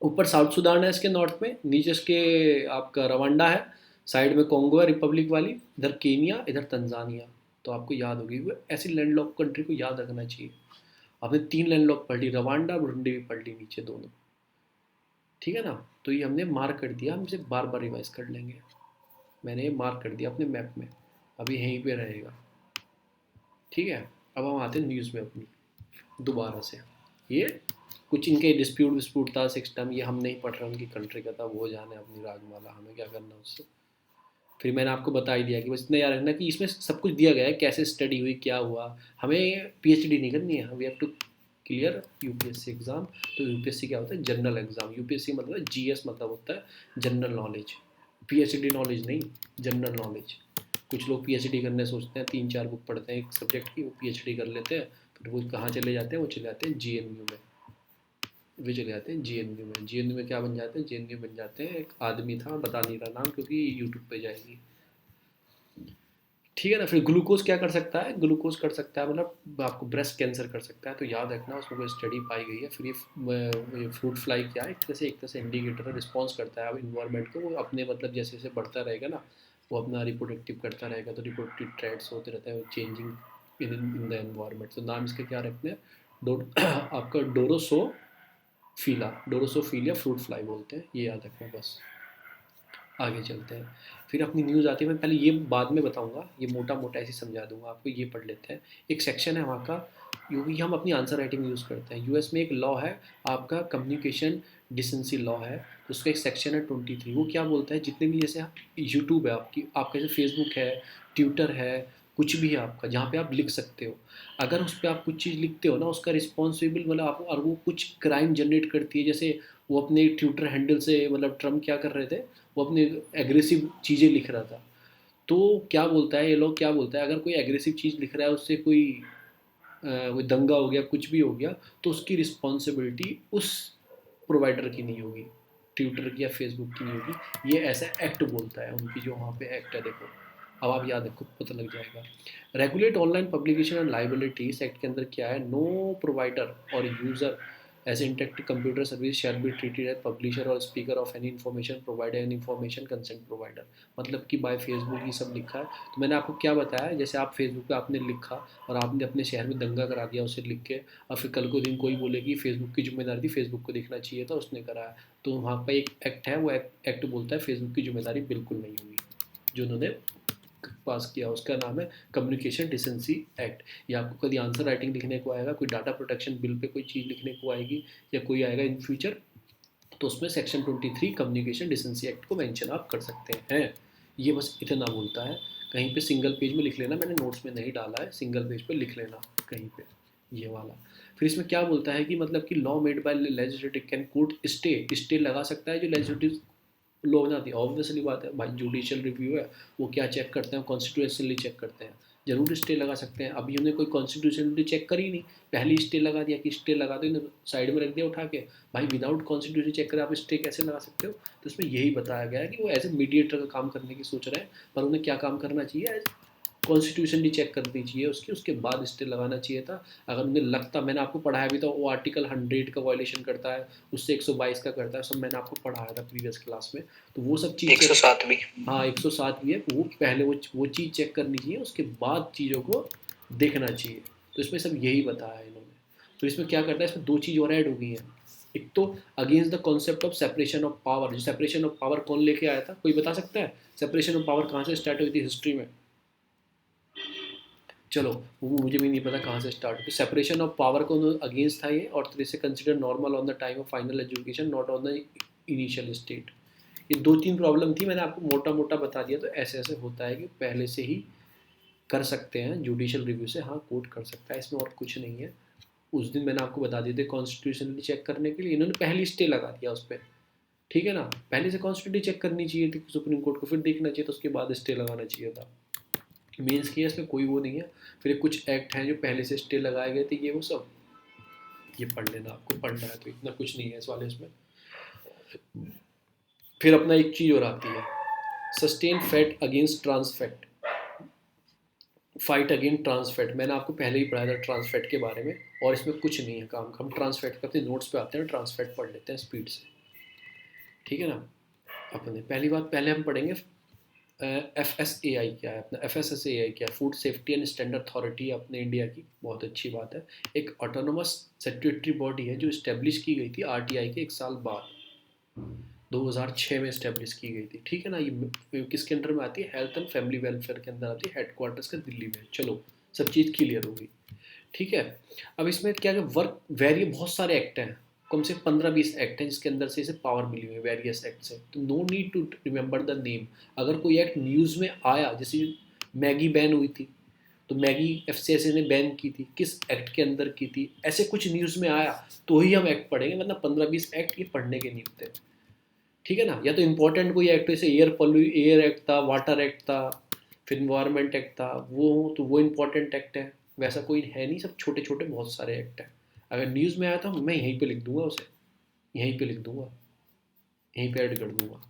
ऊपर साउथ सुडान है इसके नॉर्थ में, नीचे इसके आपका रवांडा है, साइड में कॉन्गो है रिपब्लिक वाली, इधर केनिया, इधर तंजानिया। तो आपको याद होगी, वो ऐसी लैंड लॉक कंट्री को याद रखना चाहिए। आपने 3 लैंड लॉक पढ़ ली, रवांडा, बुरुंडी भी पढ़ ली नीचे दोनों, ठीक है ना। तो ये हमने मार्क कर दिया, हम इसे बार बार रिवाइज कर लेंगे। मैंने ये मार्क कर दिया अपने मैप में, अभी यहीं पे रहेगा, ठीक है। अब हम आते हैं न्यूज़ में अपनी दोबारा से। ये कुछ इनके डिस्प्यूट विस्प्यूट था सिस्टम, ये हम नहीं पढ़ रहे उनकी कंट्री का था, वो जाने अपनी रागमाला, हमें क्या करना उससे। फिर मैंने आपको बता ही दिया कि बस इतना याद रखना कि इसमें सब कुछ दिया गया है, कैसे स्टडी हुई, क्या हुआ। हमें PhD नहीं करनी है, we have to clear UPSC exam. तो UPSC क्या होता है, जनरल एग्ज़ाम। UPSC मतलब GS मतलब होता है जनरल नॉलेज, PhD नॉलेज नहीं, जनरल नॉलेज। कुछ लोग PhD करने सोचते हैं, 3-4 बुक पढ़ते हैं एक सब्जेक्ट की, वो PhD कर लेते हैं, फिर वो कहाँ चले जाते हैं, वो चले जाते हैं GNU में। वे चले जाते हैं GNU में। GNU में क्या बन जाते हैं, GNU बन जाते हैं, एक आदमी था, बता नहीं रहा नाम क्योंकि यूट्यूब पे जाएगी, ठीक है ना। फिर ग्लूकोज क्या कर सकता है, ग्लूकोज कर सकता है मतलब आपको ब्रेस्ट कैंसर कर सकता है, तो याद रखना उसमें कोई स्टडी पाई गई है। फिर ये फ्रूट फ्लाई क्या है, एक तरह से इंडिकेटर है, रिस्पॉन्स करता है अब इन्वायरमेंट को, वो अपने मतलब जैसे जैसे बढ़ता रहेगा ना, वो अपना रिप्रोडक्टिव करता रहेगा, तो रिप्रोडक्टिव ट्रेड्स होते रहते हैं, चेंजिंग इन द एनवायरमेंट। तो नाम इसके क्या रखते हैं, आपका डोरोसोफिलिया फ्रूट फ्लाई बोलते हैं, ये याद रखना बस। आगे चलते हैं, फिर अपनी न्यूज़ आती है। मैं पहले ये बाद में बताऊंगा, ये मोटा मोटा ऐसे समझा दूंगा आपको, ये पढ़ लेते हैं। एक सेक्शन है वहाँ का, क्योंकि हम अपनी आंसर राइटिंग यूज़ करते हैं। US में एक लॉ है आपका, कम्युनिकेशन डिसेंसी लॉ है, तो उसका एक सेक्शन है 23। वो क्या बोलता है, जितने भी जैसे यूट्यूब है आपका जैसे फेसबुक है, ट्विटर है, कुछ भी है आपका जहाँ पे आप लिख सकते हो, अगर उस पर आप कुछ चीज़ लिखते हो ना, उसका रिस्पॉन्सिबल मतलब आप, और वो कुछ क्राइम जनरेट करती है, जैसे वो अपने ट्विटर हैंडल से, मतलब ट्रम्प क्या कर रहे थे, वो अपने एग्रेसिव चीज़ें लिख रहा था। तो क्या बोलता है ये लोग, क्या बोलता है, अगर कोई एग्रेसिव चीज़ लिख रहा है, उससे कोई दंगा हो गया, कुछ भी हो गया, तो उसकी रिस्पॉन्सिबिलिटी उस प्रोवाइडर की नहीं होगी, ट्विटर की या फेसबुक की नहीं होगी। ये ऐसा एक्ट बोलता है, उनकी जो वहाँ पे एक्ट है, देखो अब आप याद रखो, पता लग जाएगा। Regulate online publication and liability, इस एक्ट के अंदर क्या है, no provider or user as interactive computer service shall be treated as publisher or speaker of any information provider and information consent provider. मतलब कि बाय फेसबुक ये सब लिखा है। तो मैंने आपको क्या बताया, जैसे आप फेसबुक पे आपने लिखा और आपने अपने शहर में दंगा करा दिया उसे लिख के, और फिर कल को दिन कोई बोले कि फेसबुक की जिम्मेदारी थी, फेसबुक को देखना चाहिए था, उसने कराया, तो वहाँ पर एक एक्ट है, वो एक्ट बोलता है फेसबुक की जिम्मेदारी बिल्कुल नहीं होगी। जो उन्होंने पास किया उसका नाम है कम्युनिकेशन डिसेंसी एक्ट। या आपको कभी आंसर राइटिंग लिखने को आएगा, कोई डाटा प्रोटेक्शन बिल पे कोई चीज़ लिखने को आएगी, या कोई आएगा इन फ्यूचर, तो उसमें सेक्शन 23 कम्युनिकेशन डिसेंसी एक्ट को मेंशन आप कर सकते हैं। ये बस इतना बोलता है, कहीं पे सिंगल पेज में लिख लेना, मैंने नोट्स में नहीं डाला है, सिंगल पेज पे लिख लेना कहीं पे ये वाला। फिर इसमें क्या बोलता है कि मतलब कि law made by legislative can court stay लगा सकता है, जो लेजिस्लेटिव लॉ बनाती है। ऑब्वियसली बात है भाई, जुडिशियल रिव्यू है, वो क्या चेक करते हैं, कॉन्स्टिट्यूशनली चेक करते हैं, जरूर स्टे लगा सकते हैं। अभी हमने कोई कॉन्स्टिट्यूशनली चेक करी नहीं, पहले स्टे लगा दिया कि स्टे लगा दो, साइड में रख दिया उठा के, भाई विदाउट कॉन्स्टिट्यूशन चेक करे आप स्टे कैसे लगा सकते हो। तो इसमें यही बताया गया है कि वो एज ए मीडिएटर का काम करने की सोच रहे हैं, पर उन्हें क्या काम करना चाहिए, एज कॉन्स्टिट्यूशन भी चेक करनी चाहिए उसके बाद स्टे लगाना चाहिए था। अगर उन्हें लगता, मैंने आपको पढ़ाया भी था, वो आर्टिकल 100 का वायलेशन करता है, उससे 122 का करता है, सब मैंने आपको पढ़ाया था प्रीवियस क्लास में। तो वो सब चीज़ 107 भी, हाँ 107 भी है, वो पहले वो चीज़ चेक करनी चाहिए, उसके बाद चीज़ों को देखना चाहिए। तो इसमें सब यही बताया है इन्होंने। फिर इसमें क्या करता है, इसमें दो चीज़ और ऐड हो गई हैं। एक तो against the concept of separation of power. जो सेपरेशन ऑफ पावर कौन लेके आया था, कोई बता सकता है? सेपरेशन ऑफ पावर कहाँ से स्टार्ट हुई थी हिस्ट्री में? चलो वो मुझे भी नहीं पता कहाँ से स्टार्ट हुई। सेपरेशन ऑफ पावर को अगेंस्ट था ये, और तो इसे consider normal on the time of final education, not on the initial state. ये दो तीन प्रॉब्लम थी, मैंने आपको मोटा मोटा बता दिया। तो ऐसे ऐसे होता है कि पहले से ही कर सकते हैं जुडिशियल रिव्यू से, हाँ कोर्ट कर सकता है, इसमें और कुछ नहीं है। उस दिन मैंने आपको बता दिए थे कॉन्स्टिट्यूशनली चेक करने के लिए, इन्होंने पहली स्टे लगा दिया उस पर, ठीक है ना। पहले से कॉन्स्टिट्यूशनली चेक करनी चाहिए थी सुप्रीम कोर्ट को, फिर देखना चाहिए था, उसके बाद स्टे लगाना चाहिए था। मीन्स की इसमें कोई वो नहीं है। फिर कुछ एक्ट हैं जो पहले से स्टे लगाए गए थे, ये वो सब ये पढ़ लेना, आपको पढ़ना है तो इतना कुछ नहीं है इस वाले इसमें। फिर अपना एक चीज़ और आती है, sustain fat against trans fat, fight against trans fat. मैंने आपको पहले ही पढ़ाया था ट्रांसफैट के बारे में, और इसमें कुछ नहीं है काम। हम ट्रांसफैट करते हैं, नोट्स पे आते हैं, ट्रांसफैट पढ़ लेते हैं स्पीड से, ठीक है ना। अपने पहली बात पहले हम पढ़ेंगे FSAI क्या है अपना। FSSAI क्या है? Food safety and standard authority अपने इंडिया की, बहुत अच्छी बात है। एक ऑटोनोमस स्टैट्यूटरी बॉडी है जो इस्टेब्लिश की गई थी RTI के एक साल बाद, 2006 में इस्टेब्लिश की गई थी, ठीक है ना। ये किसके अंडर में आती है? हेल्थ एंड फैमिली वेलफेयर के अंदर आती है, हेडक्वार्टर्स का दिल्ली में। चलो सब चीज़ क्लियर हो गई, ठीक है। अब इसमें क्या है, वर्क वेरिय बहुत सारे एक्ट हैं, कम से 15-20 एक्ट हैं जिसके अंदर से इसे पावर मिली हुई है, वेरियस एक्ट से। तो no need to remember the name. अगर कोई एक्ट न्यूज़ में आया, जैसे मैगी बैन हुई थी, तो मैगी FCSA ने बैन की थी, किस एक्ट के अंदर की थी, ऐसे कुछ न्यूज़ में आया तो ही हम एक्ट पढ़ेंगे, वरना 15-20 एक्ट ये पढ़ने के नहीं होते, ठीक है ना। या तो इंपॉर्टेंट कोई एक्ट, जैसे एयर एक्ट था, वाटर एक्ट था, फिर इन्वायरमेंट एक्ट था, वो तो वो इंपॉर्टेंट एक्ट है। वैसा कोई है नहीं, सब छोटे छोटे बहुत सारे एक्ट हैं। अगर न्यूज़ में आया था मैं यहीं पे लिख दूंगा उसे, यहीं पे लिख दूंगा, यहीं पे ऐड कर दूंगा,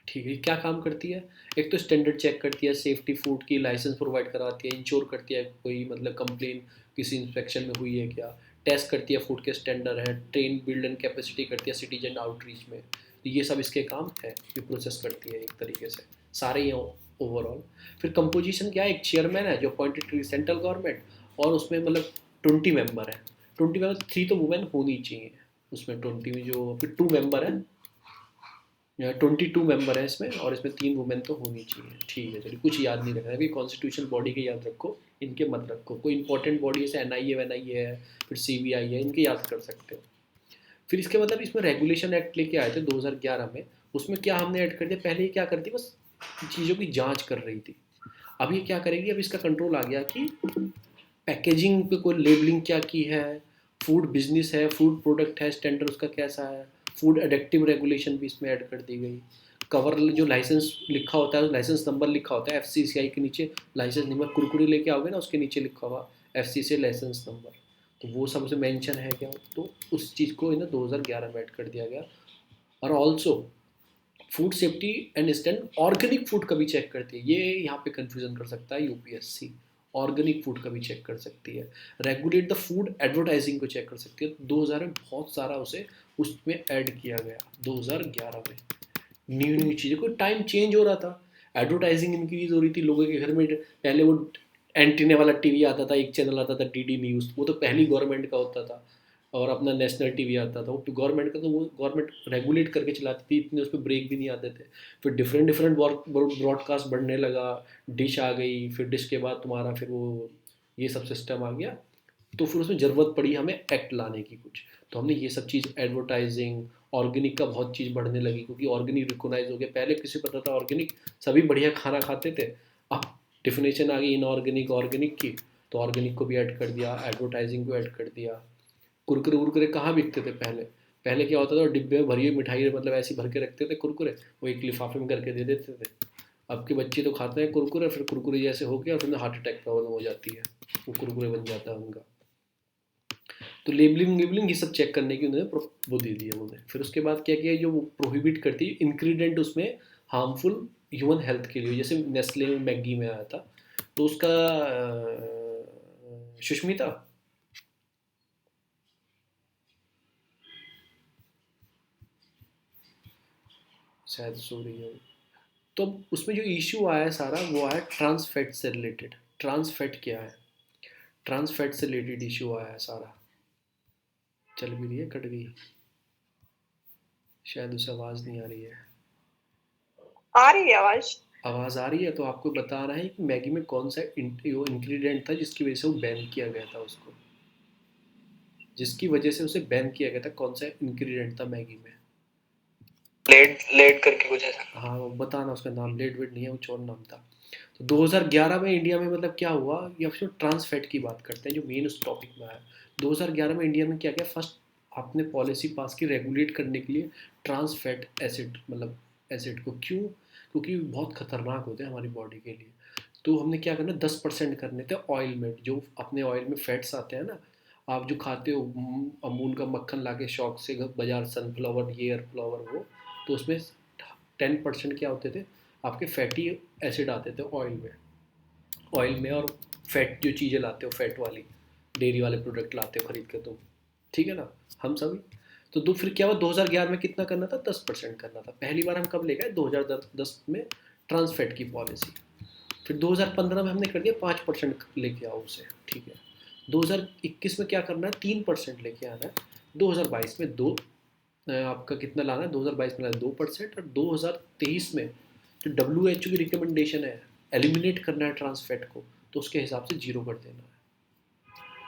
ठीक है। क्या काम करती है? एक तो स्टैंडर्ड चेक करती है, सेफ्टी फूड की लाइसेंस प्रोवाइड कराती है, इंश्योर करती है कोई मतलब कंप्लेन किसी इंस्पेक्शन में हुई है क्या, टेस्ट करती है फूड के स्टैंडर्ड है, ट्रेन बिल्ड एंड कैपेसिटी करती है सिटीजन आउटरीच में। तो ये सब इसके काम है, ये प्रोसेस करती है एक तरीके से सारे ये ओवरऑल। फिर कंपोजिशन क्या है, एक चेयरमैन है जो अपॉइंटेड टू सेंट्रल गवर्नमेंट, और उसमें मतलब 20 मेंबर है। 20 में 3 तो वुमेन होनी चाहिए उसमें, 20 में जो फिर 2 मेंबर है, 22 मेंबर है इसमें, और इसमें 3 वुमेन तो होनी चाहिए, ठीक है। चलिए कुछ याद नहीं रखना है, अभी कॉन्स्टिट्यूशन बॉडी के याद रखो, इनके मत रखो। कोई इंपॉर्टेंट बॉडी जैसे NIA है, फिर CBI है, इनके याद कर सकते हो। फिर इसके मतलब इसमें रेगुलेशन एक्ट लेके आए थे 2011 में। उसमें क्या हमने ऐड कर दिया, पहले ये क्या करती, बस चीज़ों की जांच कर रही थी। अब ये क्या करेगी, अब इसका कंट्रोल आ गया कि पैकेजिंग पे कोई लेबलिंग क्या की है, फूड बिजनेस है, फूड प्रोडक्ट है, स्टैंडर्ड उसका कैसा है, फूड एडिक्टिव रेगुलेशन भी इसमें ऐड कर दी गई। कवर जो लाइसेंस लिखा होता है, लाइसेंस नंबर लिखा होता है FCCI के नीचे, लाइसेंस नंबर कुरकुरे लेके आओगे ना उसके नीचे लिखा हुआ FCCI लाइसेंस नंबर, तो वो सबसे मेंशन है क्या, तो उस चीज़ को 2011 में ऐड कर दिया गया। और also food safety and stand organic food का भी चेक करती है, ये यहाँ पे कंफ्यूजन कर सकता है UPSC। ऑर्गेनिक फूड का भी चेक कर सकती है। रेगुलेट द फूड एडवर्टाइजिंग को चेक कर सकती है। 2000 में बहुत सारा उसे उसमें ऐड किया गया, 2011 में न्यू न्यू चीज़ें, कोई टाइम चेंज हो रहा था, एडवर्टाइजिंग इंक्रीज हो रही थी लोगों के घर में। पहले वो एंटीने वाला टीवी आता था, एक चैनल आता था DD न्यूज़, वो तो पहली गवर्नमेंट का होता था, और अपना नेशनल टीवी आता था, वो गवर्नमेंट का, तो वो गवर्नमेंट रेगुलेट करके चलाती थी, इतने उस पर ब्रेक भी नहीं आते थे। फिर डिफरेंट डिफरेंट ब्रॉडकास्ट बढ़ने लगा, डिश आ गई, फिर डिश के बाद तुम्हारा फिर वो ये सब सिस्टम आ गया, तो फिर उसमें ज़रूरत पड़ी हमें एक्ट लाने की कुछ। तो हमने ये सब चीज़ एडवर्टाइजिंग, ऑर्गेनिक का बहुत चीज़ बढ़ने लगी, क्योंकि ऑर्गेनिक रिकोगनाइज हो गया। पहले किसी पता था ऑर्गेनिक, सभी बढ़िया खाना खाते थे, अब डिफिनेशन आ गई इनऑर्गेनिक ऑर्गेनिक की, तो ऑर्गेनिक को भी ऐड कर दिया, एडवर्टाइजिंग को ऐड कर दिया। कुरकुरे वुरकुरे कहाँ बिकते थे पहले, पहले क्या होता था, डिब्बे में भरी हुई मिठाई मतलब ऐसी भर के रखते थे कुरकुरे, वो एक लिफाफे में करके दे देते थे। अब के बच्चे तो खाते हैं कुरकुरे, फिर कुरकुरे जैसे हो गया और फिर हार्ट अटैक प्रॉब्लम हो जाती है, वो कुरकुरे बन जाता है उनका। तो लेबलिंग ये सब चेक करने की उन्होंने वो दे दिया उन्होंने। फिर उसके बाद क्या किया, जो प्रोहिबिट करती है इंग्रेडिएंट उसमें हार्मफुल ह्यूमन हेल्थ के लिए, जैसे नेस्ले में मैगी में आया था, तो उसका सुष्मिता शायद सो रही है, तो उसमें जो इशू आया है सारा, वो आया ट्रांस फैट से रिलेटेड। ट्रांस फैट क्या है, ट्रांस फैट से रिलेटेड इशू आया है सारा, चल भी रही है, कट गई शायद, उसे आवाज़ नहीं आ रही है। आ रही है आवाज। आवाज़ आ रही है तो आपको बताना है कि मैगी में कौन सा इंग्रेडिएंट था जिसकी वजह से वो बैन किया गया था उसको, जिसकी वजह से उसे बैन किया गया था, कौन सा इंग्रेडिएंट था मैगी में। लेड लेड करके कुछ ऐसा। हाँ वो बताना, उसका नाम लेड वेड नहीं है, कुछ और नाम था। तो 2011 में इंडिया में मतलब क्या हुआ, या फिर ट्रांस फैट की बात करते हैं जो मेन उस टॉपिक में आया। 2011 में इंडिया में क्या किया, फर्स्ट आपने पॉलिसी पास की रेगुलेट करने के लिए ट्रांस फैट एसिड, मतलब एसिड को। क्यों? क्योंकि बहुत खतरनाक होते हैं हमारी बॉडी के लिए। तो हमने क्या करना, 10% करने थे ऑयल में, जो अपने ऑयल में फैट्स आते हैं ना, आप जो खाते हो अमूल का मक्खन ला के शौक से बाजार, सनफ्लावर, ये एयरफ्लावर, वो तो उसमें 10% क्या होते थे, आपके फैटी एसिड आते थे ऑयल में और फैट जो चीज़ें लाते हो, फैट वाली डेयरी वाले प्रोडक्ट लाते हो खरीद के तुम, ठीक है ना, हम सभी। तो दो फिर क्या हुआ, 2011 में कितना करना था, 10% करना था। पहली बार हम कब ले गए, 2010 में ट्रांस फैट की पॉलिसी। फिर 2015 में हमने कर दिया 5% लेके आओ उसे, ठीक है। 2021 में क्या करना है, 3% लेके आना है। 2022 में आपका कितना लाना है, 2022 में लाना है 2%, और 2023 में जो WHO की रिकमेंडेशन है, एलिमिनेट करना है ट्रांस फैट को, तो उसके हिसाब से 0 कर देना है।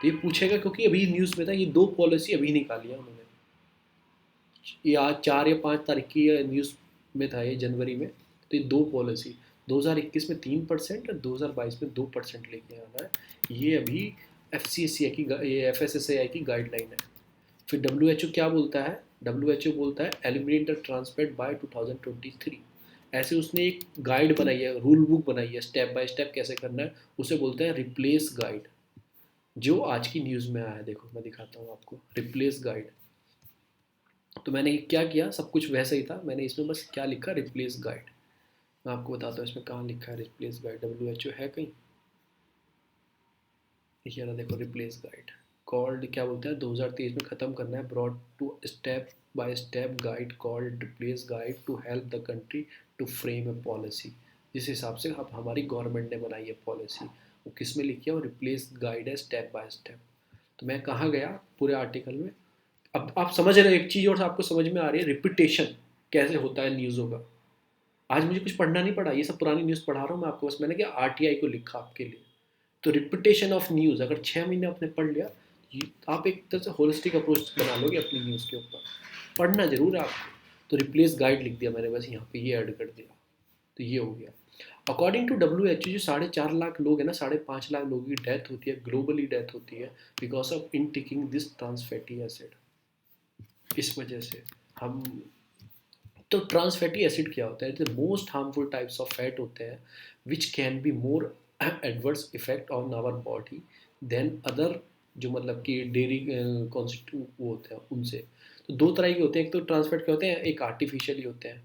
तो ये पूछेगा क्योंकि अभी न्यूज़ में था, ये 2 पॉलिसी अभी निकाली है उन्होंने, या 4 या 5 तारीख की न्यूज़ में था ये, जनवरी में। तो ये 2 पॉलिसी, 2021 में 3% और 2022 में 2% लेके आना है। ये अभी FSSAI की गाइडलाइन है। फिर WHO क्या बोलता है, WHO बोलता है eliminate the trans fat by 2023। ऐसे उसने एक गाइड बनाई है, रूल बुक बनाई है, स्टेप बाय स्टेप कैसे करना है, उसे बोलते हैं रिप्लेस गाइड, जो आज की न्यूज़ में आया है। देखो मैं दिखाता हूँ आपको, रिप्लेस गाइड। तो मैंने क्या किया, सब कुछ वैसा ही था, मैंने इसमें बस क्या लिखा, रिप्लेस गाइड। मैं आपको बताता हूँ इसमें कहाँ लिखा है रिप्लेस गाइड, WHO है कहीं, ये रहा देखो, रिप्लेस गाइड कॉल्ड, क्या बोलते हैं, 2023 में ख़त्म करना है, broad to step by step guide called replace guide to help the country to frame a policy. जिस हिसाब से अब हमारी गवर्नमेंट ने बनाई है पॉलिसी, वो किस में लिखी है, वो रिप्लेस गाइड है, स्टेप बाय स्टेप। तो मैं कहाँ गया पूरे आर्टिकल में, अब आप समझ रहे हो एक चीज़ और आपको समझ में आ रही है, रिपीटेशन कैसे होता है न्यूज़ों का। आज मुझे कुछ पढ़ना नहीं पड़ा, ये सब पुरानी न्यूज़ पढ़ा रहा हूँ मैं आपको, बस मैंने क्या RTI को लिखा आपके लिए। तो रिपीटेशन ऑफ न्यूज़ अगर 6 महीने आपने पढ़ लिया, आप एक तरह से होलिस्टिक अप्रोच बना लोगे अपनी न्यूज़ के ऊपर। पढ़ना जरूर है आपको। तो रिप्लेस गाइड लिख दिया मैंने, बस यहाँ पे ये ऐड कर दिया, तो ये हो गया। अकॉर्डिंग टू WHO जो 4.5 लाख लोग हैं ना, 5.5 लाख लोगों की डेथ होती है, ग्लोबली डेथ होती है, because of in taking this trans fatty acid. इस वजह से हम, तो ट्रांस फैटी एसिड क्या होता है, the most harmful types of fat होते हैं which can be more adverse effect on our body than other, जो मतलब कि डेयरी कॉन्स्टिट्यूट वो होते हैं उनसे। तो 2 तरह के होते हैं, एक तो ट्रांस फैट के होते हैं, एक आर्टिफिशियली होते हैं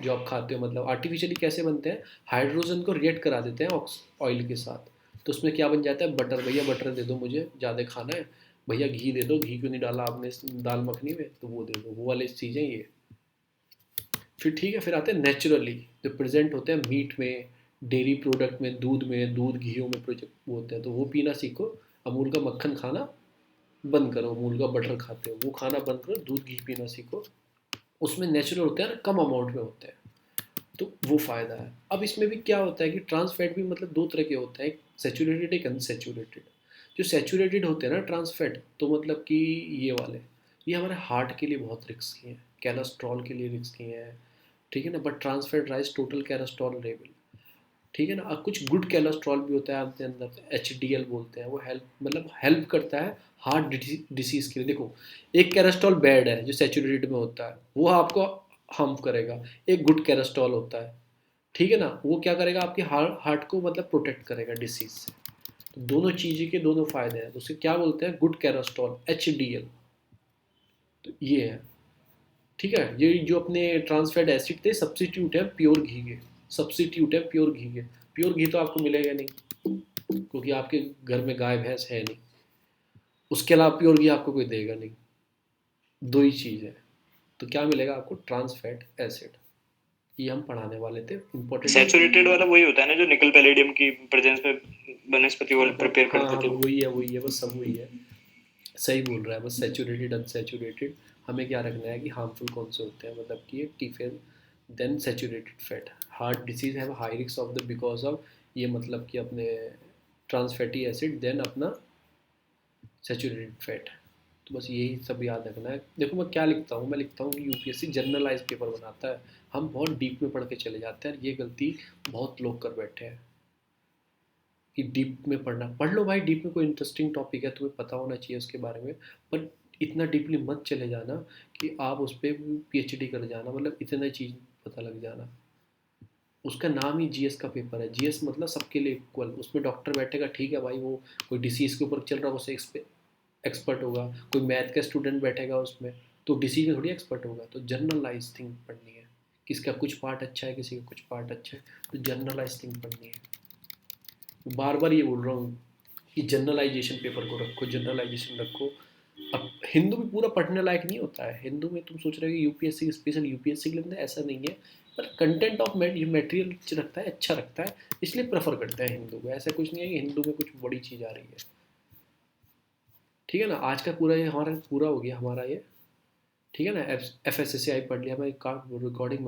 जो आप खाते हो। मतलब आर्टिफिशियली कैसे बनते हैं, हाइड्रोजन को रिएक्ट करा देते हैं ऑयल के साथ, तो उसमें क्या बन जाता है, बटर, भैया बटर दे दो मुझे, ज़्यादा खाना है, भैया घी दे दो, घी क्यों नहीं डाला आपने दाल मखनी में, तो वो दे दो, वो वाली चीज़ें ये। फिर ठीक है, फिर आते हैं नेचुरली, जो प्रेजेंट होते हैं मीट में, डेयरी प्रोडक्ट में, दूध घियों में प्रोजेक्ट वो होते हैं, तो वो पीना सीखो। अमूल का मक्खन खाना बंद करो, अमूल का बटर खाते हो वो खाना बंद करो, दूध घी पीना सीखो। उसमें नेचुरल होते हैं ना, कम अमाउंट में होते हैं, तो वो फ़ायदा है। अब इसमें भी क्या होता है कि ट्रांस फैट भी मतलब 2 तरह के होते हैं, एक सैचुरेटेड, एक अनसैचुरेटेड। जो सैचुरेटेड होते हैं ना ट्रांस फैट, तो मतलब कि ये वाले, ये हमारे हार्ट के लिए बहुत रिस्की हैं, कैलेस्ट्रॉल के लिए रिस्की हैं, ठीक है ना। But trans fat rise total cholesterol level, ठीक है ना। और कुछ गुड कैलेस्ट्रॉल भी होता है आपके अंदर, HDL बोलते हैं, वो हेल्प करता है हार्ट डिसीज़ के लिए। देखो, एक कैलेस्ट्रॉल बैड है जो सैचुरेटेड में होता है, वो आपको हार्म करेगा। एक गुड कैलेस्ट्रॉल होता है, ठीक है ना, वो क्या करेगा, आपके हार्ट को मतलब प्रोटेक्ट करेगा डिसीज से। तो दोनों चीज़ें के दोनों फायदे हैं, तो उसे क्या बोलते हैं, गुड कैलेस्ट्रॉल, HDL। तो ये है, ठीक है। ये जो अपने ट्रांस फैट एसिड थे, सब्सिट्यूट है प्योर घी के, सब्सिट्यूट है प्योर घी के। प्योर घी तो आपको मिलेगा नहीं, क्योंकि आपके घर में गाय भैंस है नहीं, उसके अलावा प्योर घी आपको कोई देगा नहीं। 2 ही चीज़ है, तो क्या मिलेगा आपको, ट्रांस फैट एसिड। ये हम पढ़ाने वाले थे, इम्पोर्टेंट। सैचुरेटेड वाला वही होता है ना जो निकल पैलेडियम की प्रेजेंस में वनस्पति ऑयल प्रिपेयर करते थे। वही है, बस सब वही है। सही बोल रहा है, बस सैचुरेटेड अनसैचुरेटेड हमें क्या रखना है कि हार्मफुल कौन से होते हैं, मतलब कि ये टीफेन then saturated fat, heart disease have high risk of the because of, ये मतलब कि अपने ट्रांस फैटी एसिड देन अपना सैचुरेटेड फैट। तो बस यही सब याद रखना है। देखो मैं क्या लिखता हूँ, मैं लिखता हूँ कि यूपीएससी जनरलाइज पेपर बनाता है, हम बहुत डीप में पढ़ के चले जाते हैं, ये गलती बहुत लोग कर बैठे हैं कि डीप में पढ़ना। पढ़ लो भाई, डीप में कोई इंटरेस्टिंग टॉपिक है तुम्हें पता होना चाहिए उसके बारे में, पर इतना डीपली मत चले जाना कि आप उस पर पीएचडी कर जाना, मतलब इतना चीज़ पता लग जाना। उसका नाम ही जीएस का पेपर है, जीएस मतलब सबके लिए इक्वल, उसमें डॉक्टर बैठेगा ठीक है भाई, वो कोई डिसीज़ के ऊपर चल रहा है उससे एक्सपर्ट होगा, कोई मैथ का स्टूडेंट बैठेगा उसमें तो डिसीज में थोड़ी एक्सपर्ट होगा। तो जनरलाइज थिंग पढ़नी है, किसका कुछ पार्ट अच्छा है किसी का कुछ पार्ट अच्छा है, तो जनरलाइज थिंग पढ़नी है। बार बार ये बोल रहा हूँ कि जनरलाइजेशन पेपर को रखो, जनरलाइजेशन रखो। अब हिंदू भी पूरा पढ़ने लायक नहीं होता है, हिंदू में तुम सोच रहे हो कि यूपीएससी स्पेशल यूपीएससी के लिए, ऐसा नहीं है। पर कंटेंट ऑफ मटेरियल रखता है, अच्छा रखता है, इसलिए प्रेफर करते हैं हिंदू को। ऐसा कुछ नहीं है कि हिंदू में कुछ बड़ी चीज़ आ रही है। ठीक है ना, आज का पूरा ये हमारा पूरा हो गया हमारा ये। ठीक है ना, एफ एस एस सी आई पढ़ लिया, मैं रिकॉर्डिंग